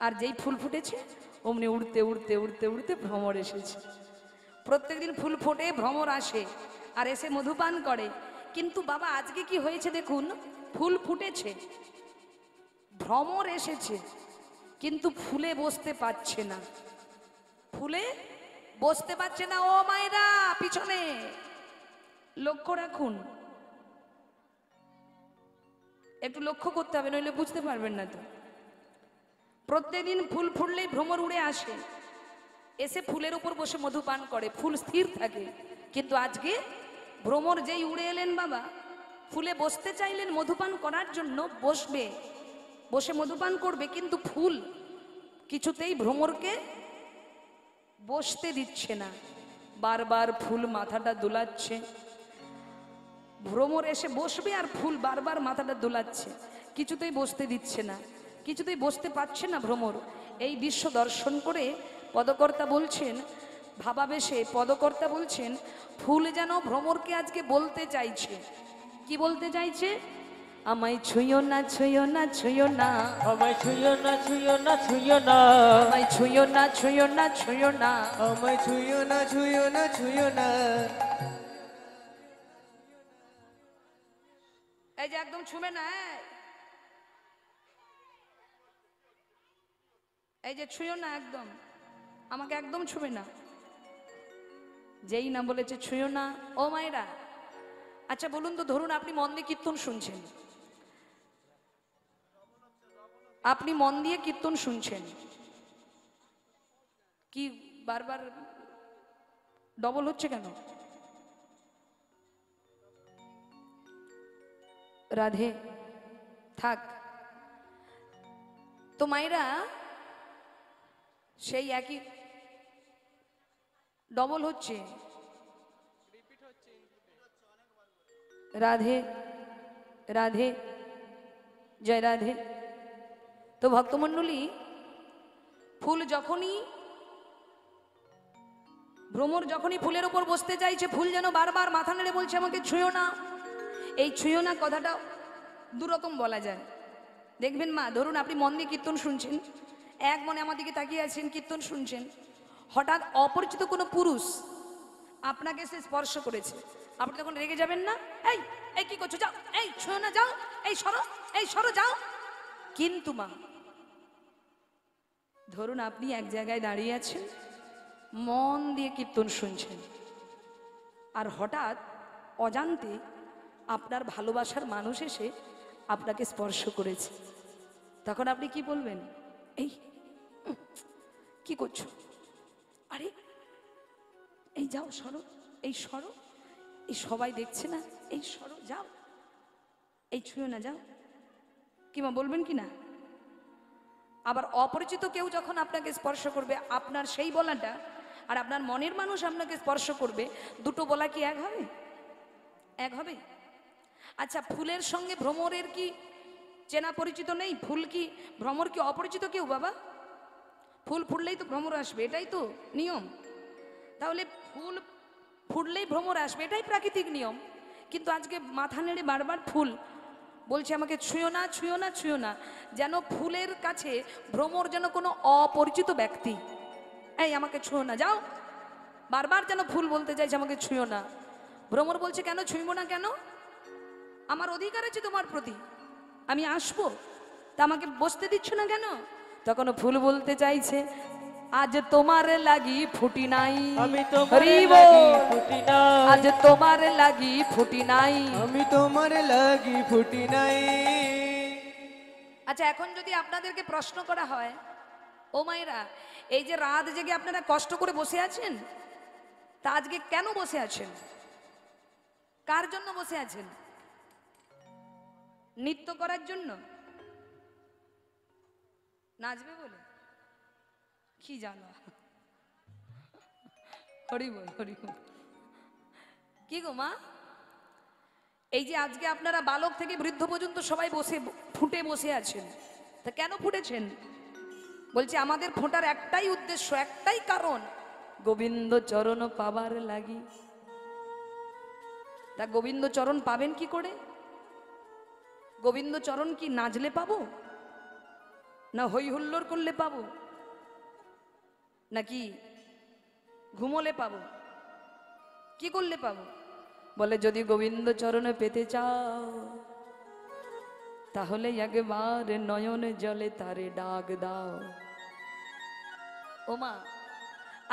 আর যেই ফুল ফুটেছে অমনি উড়তে উড়তে উড়তে উড়তে ভ্রমর এসেছে। প্রত্যেকদিন ফুল ফোটে, ভ্রমর আসে আর এসে মধুপান করে। কিন্তু বাবা আজকে কি হয়েছে দেখুন, ফুল ফুটেছে, ভ্রমর এসেছে, কিন্তু ফুলে বসতে পারছে না, ফুলে বসতে পারছে না। ও মায়েরা পিছনে লক্ষ্য রাখুন, একটু লক্ষ্য করতে হবে, নইলে বুঝতে পারবেন না তো। প্রত্যেকদিন ফুল ফুটলেই ভ্রমর উড়ে আসে, এসে ফুলের উপর বসে মধুপান করে, ফুল স্থির থাকে। কিন্তু আজকে ভ্রমর যেই উড়ে এলেন বাবা, ফুলে বসতে চাইলেন মধুপান করার জন্য, বসবে, বসে মধুপান করবে, কিন্তু ফুল কিছুতেই ভ্রমরকে বসতে দিচ্ছে না। বারবার ফুল মাথাটা দোলাচ্ছে, ভ্রমর এসে বসবে আর ফুল বারবার মাথাটা দোলাচ্ছে, কিছুতেই বসতে দিচ্ছে না, কিছুতেই বসতে পারছে না ভ্রমর। এই দৃশ্য দর্শন করে পদকর্তা বলছেন, ভাবাবেশে পদকর্তা বলছেন, ফুল যেন ভ্রমরকে আজকে বলতে চাইছে। কি বলতে চাইছে? আমায় ছুঁয়ো না, ছুঁয়ো না, ছুঁয়ো না, আমায় ছুঁয়ো না, ছুঁয়ো না, ছুঁয়ো না, আমায় ছুঁয়ো না, ছুঁয়ো না, ছুঁয়ো না, আমায় ছুঁয়ো না, ছুঁয়ো না, ছুঁয়ো না। এই যে একদম ছুঁবে না, এই যে ছুঁয়ো না, একদম আমাকে একদম ছুঁবে না। যেই না বলেছে ছুঁয়ো না। ও মায়েরা, আচ্ছা বলুন তো, ধরুন আপনি মন দিয়ে কীর্তন শুনছেন, আপনি মন দিয়ে কীর্তন শুনছেন, কি বারবার ডবল হচ্ছে কেন? রাধে থাক তো মায়েরা, সেই একই ডবল হচ্ছে। রাধে রাধে, জয় রাধে। তো ভক্তমণ্ডলী, ফুল যখনই, ভ্রমর যখনই ফুলের উপর বসতে চাইছে, ফুল যেন বারবার মাথা নেড়ে বলছে আমাকে ছুঁয়ো না। এই ছুঁয়ো না কথাটা দুরকম বলা যায়। দেখবেন মা, ধরুন আপনি মন দিয়ে কীর্তন শুনছেন, এক মনে আমার দিকে তাকিয়ে আছেন, কীর্তন শুনছেন, হঠাৎ অপরিচিত কোনো পুরুষ আপনাকে সে স্পর্শ করেছে, আপনি তখন রেগে যাবেন না? এই এই কি করছো, যাও, এই ছুঁয়ো না, যাও, এই সরো যাও। কিন্তু মা, ধরুন আপনি এক জায়গায় দাঁড়িয়ে আছেন, মন দিয়ে কীর্তন শুনছেন, আর হঠাৎ অজান্তে আপনার ভালোবাসার মানুষ এসে আপনাকে স্পর্শ করেছে, তখন আপনি কি বলবেন? এই কি করছো, আরে এই যাও, সরো, এই সরো, এই সবাই দেখছে না, এই সরো যাও, এই ছুঁয়ো না, যাও। কি মা বলবেন কি না? আবার অপরিচিত কেউ যখন আপনাকে স্পর্শ করবে, আপনার সেই বলাটা আর আপনার মনের মানুষ আপনাকে স্পর্শ করবে, দুটো বলা কি এক হবে? এক হবে? আচ্ছা, ফুলের সঙ্গে ভ্রমরের কি চেনা পরিচিত নেই? ফুল কি, ভ্রমর কি অপরিচিত কেউ বাবা? ফুল ফুটলেই তো ভ্রমর আসবে, এটাই তো নিয়ম। তাহলে ফুল ফুটলেই ভ্রমর আসবে, এটাই প্রাকৃতিক নিয়ম। কিন্তু আজকে মাথা নেড়ে বারবার ফুল বলছে আমাকে ছুঁয়ো না, ছুঁয়ো না, ছুঁয়ো না, যেন ফুলের কাছে ভ্রমর যেন কোনো অপরিচিত ব্যক্তি। এই আমাকে ছুঁয়ো না, যাও, বারবার যেন ফুল বলতে চাইছে আমাকে ছুঁয়ো না। ভ্রমর বলছে কেন ছুঁইব না, কেন? আমার অধিকার আছে তোমার প্রতি, আমি আসবো, তা আমাকে বসতে দিচ্ছ না কেন? তখন ফুল বলতে চাইছে, আজ তোমার লাগি ফুটি নাই, আমি তোমার হরিব, লাগি ফুটি নাই, আজ তোমার লাগি ফুটি নাই। আমি তোমার লাগি ফুটি নাই। আচ্ছা, এখন যদি আপনাদেরকে প্রশ্ন করা হয়, ও মায়েরা, এই যে রাত জেগে আপনারা কষ্ট করে বসে আছেন, তা আজকে কেন বসে আছেন? কার জন্য বসে আছেন? নৃত্য করার জন্য? নাচবে বলে কি জানো? হরি বল, হরি বল। কি গো মা, এই যে আজকে আপনারা বালক থেকে বৃদ্ধ পর্যন্ত সবাই বসে ফুটে বসে আছেন, তা কেন ফুটেছেন? বলছে আমাদের ফোটার একটাই উদ্দেশ্য, একটাই কারণ, গোবিন্দ চরণ পাবার লাগি। তা গোবিন্দ চরণ পাবেন কি করে? গোবিন্দ চরণ কি নাচলে পাবো, না হই হুল্লোড় করলে পাবো, নাকি ঘুমোলে পাবো, কি করলে পাবো? বলে যদি গোবিন্দ চরণে পেতে চাও তাহলে একবার নয়নে জলে তারে ডাক দাও। ওমা,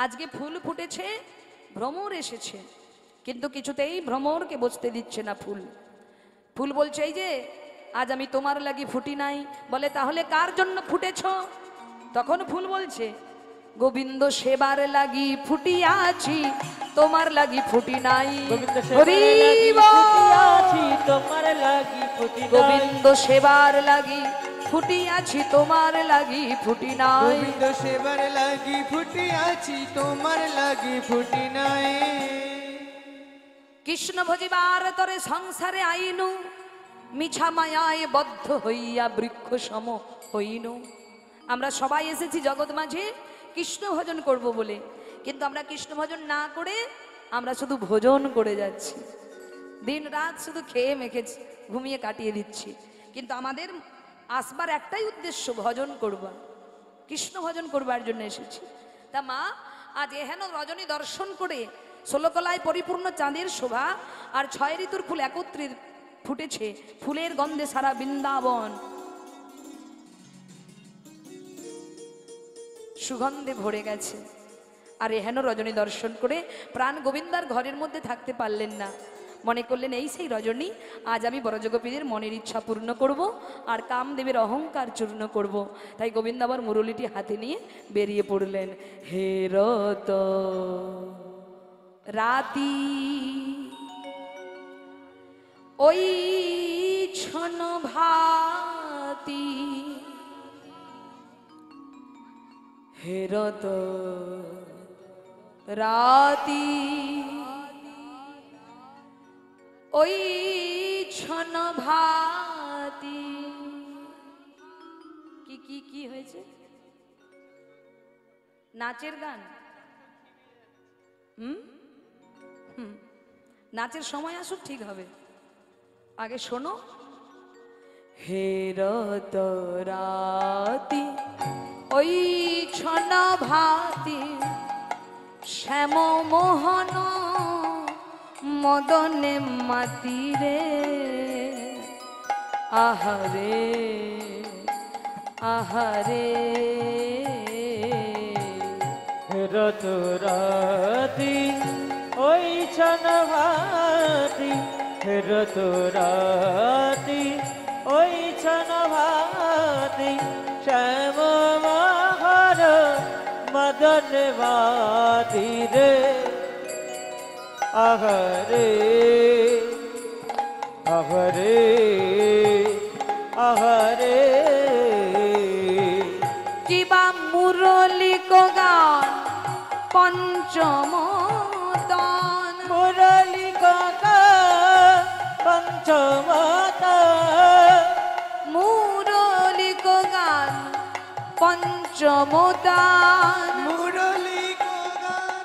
আজকে ফুল ফুটেছে, ভ্রমর এসেছে, কিন্তু কিছুতেই ভ্রমরকে বসতে দিচ্ছে না ফুল। ফুল বলছে এই যে আজ আমি তোমার লাগি ফুটি নাই। বলে তাহলে কার জন্য ফুটেছ? তখন ফুল বলছে গোবিন্দ সেবার লাগি ফুটিয়াছি, তোমার লাগি ফুটি নাই। হরি ফুটিয়াছি তোমার লাগি ফুটি নাই। গোবিন্দ সেবার লাগি ফুটিয়াছি, তোমার লাগি ফুটি নাই। গোবিন্দ সেবার লাগি ফুটি আছি, তোমার লাগি ফুটি নাই। কৃষ্ণ ভজিবার তরে সংসারে আইনু, মিছা মায়ায় বদ্ধ হইয়া বৃক্ষ সম হইনু। আমরা সবাই এসেছি জগৎ মাঝে কৃষ্ণ ভজন করব বলে, কিন্তু আমরা কৃষ্ণ ভজন না করে আমরা শুধু ভোজন করে যাচ্ছি, দিন রাত শুধু খেয়ে মেখে ঘুমিয়ে কাটিয়ে দিচ্ছি। কিন্তু আমাদের আসবার একটাই উদ্দেশ্য, ভজন করবা, কৃষ্ণ ভজন করবার জন্য এসেছি। তা মা, আজ এহেন রজনী দর্শন করে 16 কলায় পরিপূর্ণ চাঁদের শোভা আর 6 ঋতুর ফুল একত্রে ফুটেছে, ফুলের গন্ধে সারা বৃন্দাবন সুগন্ধে ভরে গেছে। আর এহেন রজনী দর্শন করে প্রাণ গোবিন্দার ঘরের মধ্যে থাকতে পারলেন না, মনে করলেন এই সেই রজনী, আজ আমি বরজগোপীদের মনের ইচ্ছা পূর্ণ করব আর কামদেবের অহংকার চূর্ণ করব। তাই গোবিন্দ আবার মুরলীটি হাতে নিয়ে বেরিয়ে পড়লেন। হে রত রাতি ওই ছন ভাতি, হে রত রাতি ওই ছন ভাতি। কি কি কি হয়েছে? নাচের গান? হুম হুম, নাচের সময় আসুক, ঠিক হবে। আগে শোনো। হে রত রাতি ওই ছন ভাতি, শ্যাম মোহন মদনে মাতিরে, আহারে আহারে। রত রাতি ওই ছন ভাতি, রত রাতি ওই ছন ভাতি, শ্যাম মহর মদন বাতি রে, আহরে আহরে আহরে। কিবা মুরলি গান পঞ্চম দান, মুরলি গান পঞ্চমত, মুরলি গান পঞ্চম দান, মুরলী গান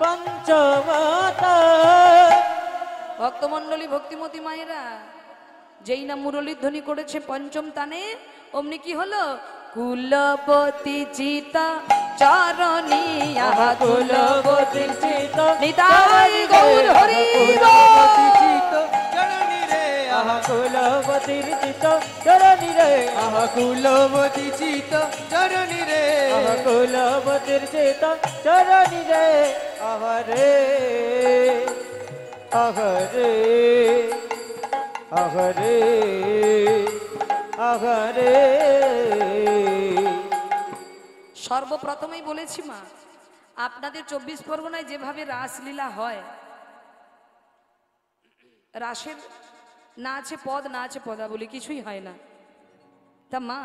পঞ্চমত। ভক্তমণ্ডলী ভক্তিমতী মায়েরা, যেই না মুরলীর ধ্বনি করেছে পঞ্চম তানে, অমনি কি হলো? কুলবতী চিতা চরণী, আহা কুলবতী চিত নিতাই গৌর হরি কুলবতী চিত চরণী রে, আহা কুলবতীর চিত চরণী রে, আহা কুলবতী চিত চরণী রে, কুলবতীর চিত চরণী রে, আহরে আহরে আহরে আহরে। সর্বপ্রথমেই বলেছি মা, আপনাদের 24 পরগনায় যেভাবে রাসলীলা হয়, রাসের না আছে পদ, না আছে পদাবলী, কিছুই হয় না। তা মা,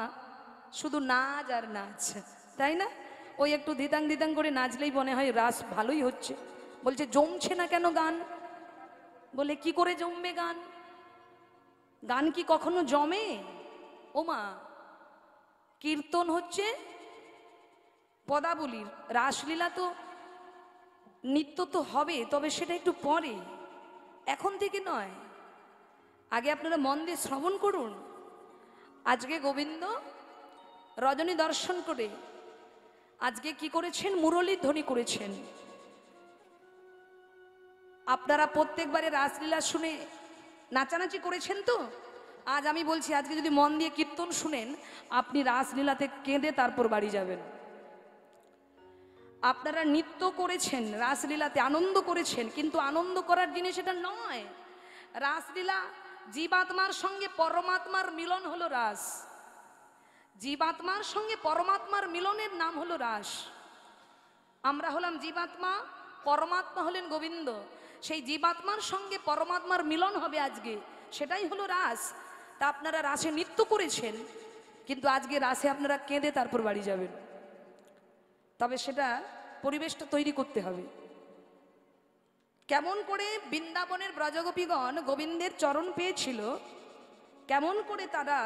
শুধু নাচ আর নাচ, তাই না? ওই একটু ধিতাং ধিতাং করে নাচলেই মনে হয় রাস ভালোই হচ্ছে। বলছে জমছে না কেন গান? বলে কি করে জমবে গান? গান কি কখনো জমে? ওমা, কীর্তন হচ্ছে পদাবলীর, রাসলীলা তো নিত্য তো হবে, তবে সেটা একটু পরে, এখন থেকে নয়। আগে আপনারা মন দিয়ে শ্রবণ করুন। আজকে গোবিন্দ রজনী দর্শন করে আজকে কি করেছেন? মুরলী ধ্বনি করেছেন। আপনারা প্রত্যেকবারে রাসলীলা শুনে নাচানাচি করেছেন তো? আজ আমি বলছি, আজকে যদি মন দিয়ে কীর্তন শুনেন, আপনি রাসলীলাতে কেঁদে তারপর বাড়ি যাবেন। আপনারা নৃত্য করেছেন, রাসলীলাতে আনন্দ করেছেন, কিন্তু আনন্দ করার জিনিস এটা নয়। রাসলীলা জীবাত্মার সঙ্গে পরমাত্মার মিলন হলো রাস। জীবাত্মার সঙ্গে পরমাত্মার মিলনের নাম হলো রাস। আমরা হলাম জীবাত্মা, পরমাত্মা হলেন গোবিন্দ। সেই জীবাত্মার সঙ্গে পরমাত্মার মিলন হবে আজকে, সেটাই হলো রাস। তা আপনারা রাসে নৃত্য করেছেন, কিন্তু আজকে রাসে আপনারা কেঁদে তারপর বাড়ি যাবেন। তবে সেটা পরিবেশটা তৈরি করতে হবে। কেমন করে বৃন্দাবনের ব্রজগোপীগণ গোবিন্দের চরণ পেয়েছিল, কেমন করে তারা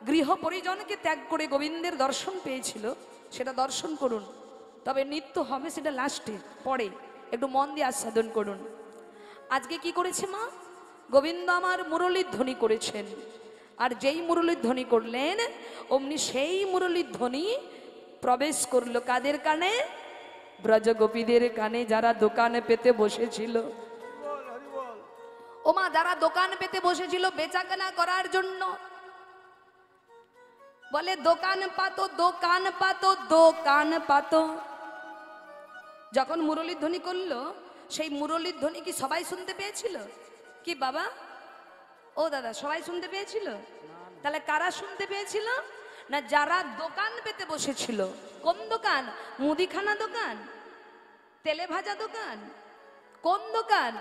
গৃহ পরিজনকে ত্যাগ করে গোবিন্দের দর্শন পেয়েছিল, সেটা দর্শন করুন। তবে নৃত্য হবে সেটা লাস্টে, পরে একটু মন দিয়ে আস্বাদন করুন। আজকে কি করেছে মা? গোবিন্দ আমার মুরলীর ধ্বনি করেছেন। আর যেই মুরলীর ধ্বনি করলেন, অমনি সেই মুরলীর ধ্বনি প্রবেশ করলো কাদের কানে? ব্রজগোপীদের কানে, যারা দোকানে পেতে বসেছিল। ও মা, যারা দোকান পেতে বসেছিল বেচাকেনা করার জন্য, বলে দোকান পাতো, দোকান পাতো, দোকান পাতো। যখন মুরলীর ধ্বনি করলো, সেই মুরলীর ধ্বনি কি সবাই শুনতে পেয়েছিল? কি বাবা, ও দাদা, সবাই শুনতে পেয়েছিল? তাহলে কারা শুনতে পেয়েছিল? না, যারা দোকান পেতে বসেছিল। কোন দোকান? মুদিখানা দোকান, তেলে ভাজা দোকান? কোন দোকান?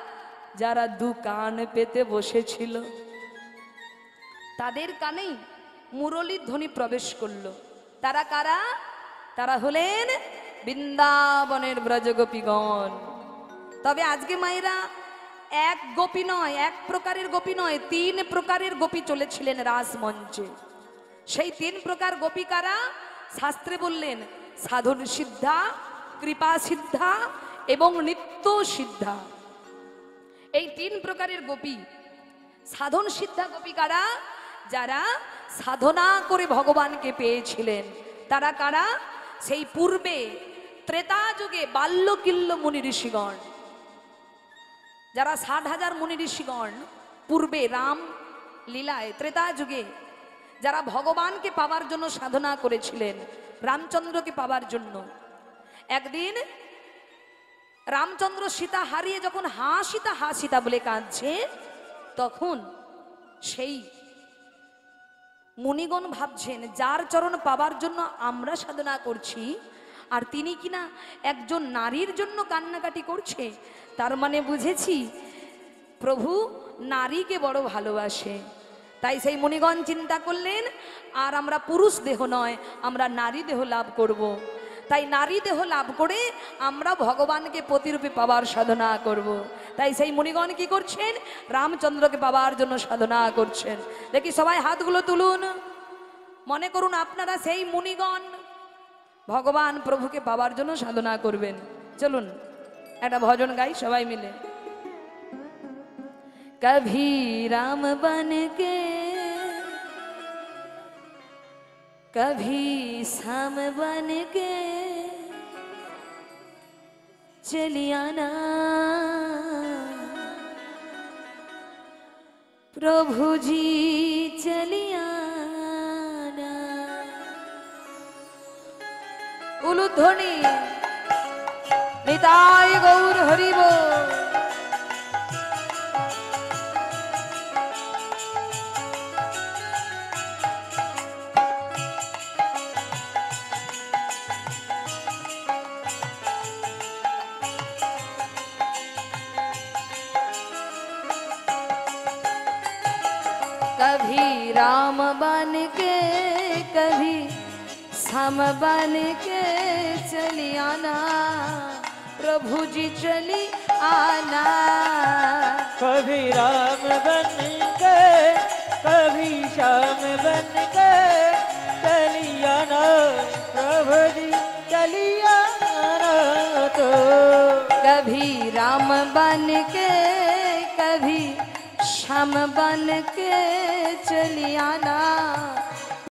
যারা দোকান পেতে বসেছিল তাদের কানেই মুরলীর ধ্বনি প্রবেশ করলো। তারা কারা? তারা হলেন বৃন্দাবনের ব্রজগোপীগণ। তবে আজকে মায়েরা এক গোপী নয়, এক প্রকারের গোপী নয়, 3 প্রকারের গোপী চলেছিলেন রাসমঞ্চে। সেই 3 প্রকার গোপী কারা? শাস্ত্রে বললেন সাধন সিদ্ধা, কৃপা সিদ্ধা এবং নিত্য সিদ্ধা। এই 3 প্রকারের গোপী। সাধন সিদ্ধা গোপী কারা? যারা সাধনা করে ভগবানকে পেয়েছিলেন। তারা কারা? সেই পূর্বে ত্রেতা যুগে বাল্যকিল্য মুনি ঋষিগণ, যারা 60,000 মুনি ঋষিগণ পূর্বে রাম লীলায় ত্রেতা যুগে যারা ভগবানকে পাবার জন্য সাধনা করেছিলেন, রামচন্দ্রকে পাবার জন্য। একদিন রামচন্দ্র সীতা হারিয়ে যখন হা সীতা হা সীতা বলে কাঁদছে, তখন সেই মুনিগণ ভাবছেন যার চরণ পাবার জন্য আমরা সাধনা করছি, আর তিনি কিনা একজন নারীর জন্য কান্নাকাটি করছে, তার মানে বুঝেছি প্রভু নারীকে বড় ভালোবাসে। তাই সেই মুনিগণ চিন্তা করলেন, আর আমরা পুরুষ দেহ নয়, আমরা নারী দেহ লাভ করব। তাই নারী দেহ লাভ করে আমরা ভগবানকে প্রতিরূপে পাবার সাধনা করব। তাই সেই মুনিগণ কি করছেন? রামচন্দ্রকে পাবার জন্য সাধনা করছেন। দেখি সবাই হাতগুলো তুলুন, মনে করুন আপনারা সেই মুনিগণ, ভগবান প্রভুকে পাবার জন্য সাধনা করবেন। চলুন একটা ভজন গাই সবাই মিলে। कभी राम बन के, कभी श्याम बन के चली आना, प्रभु जी चली आना। उलुध्वनि निताय गौर हरि बोल। कभी राम बन के, कभी श्याम बन के चली आना, प्रभु जी चली आना। कभी राम बन के कभी श्याम बन के चली आना, प्रभु जी चली आना। तो कभी राम बन के कभी श्याम बन के चली आना,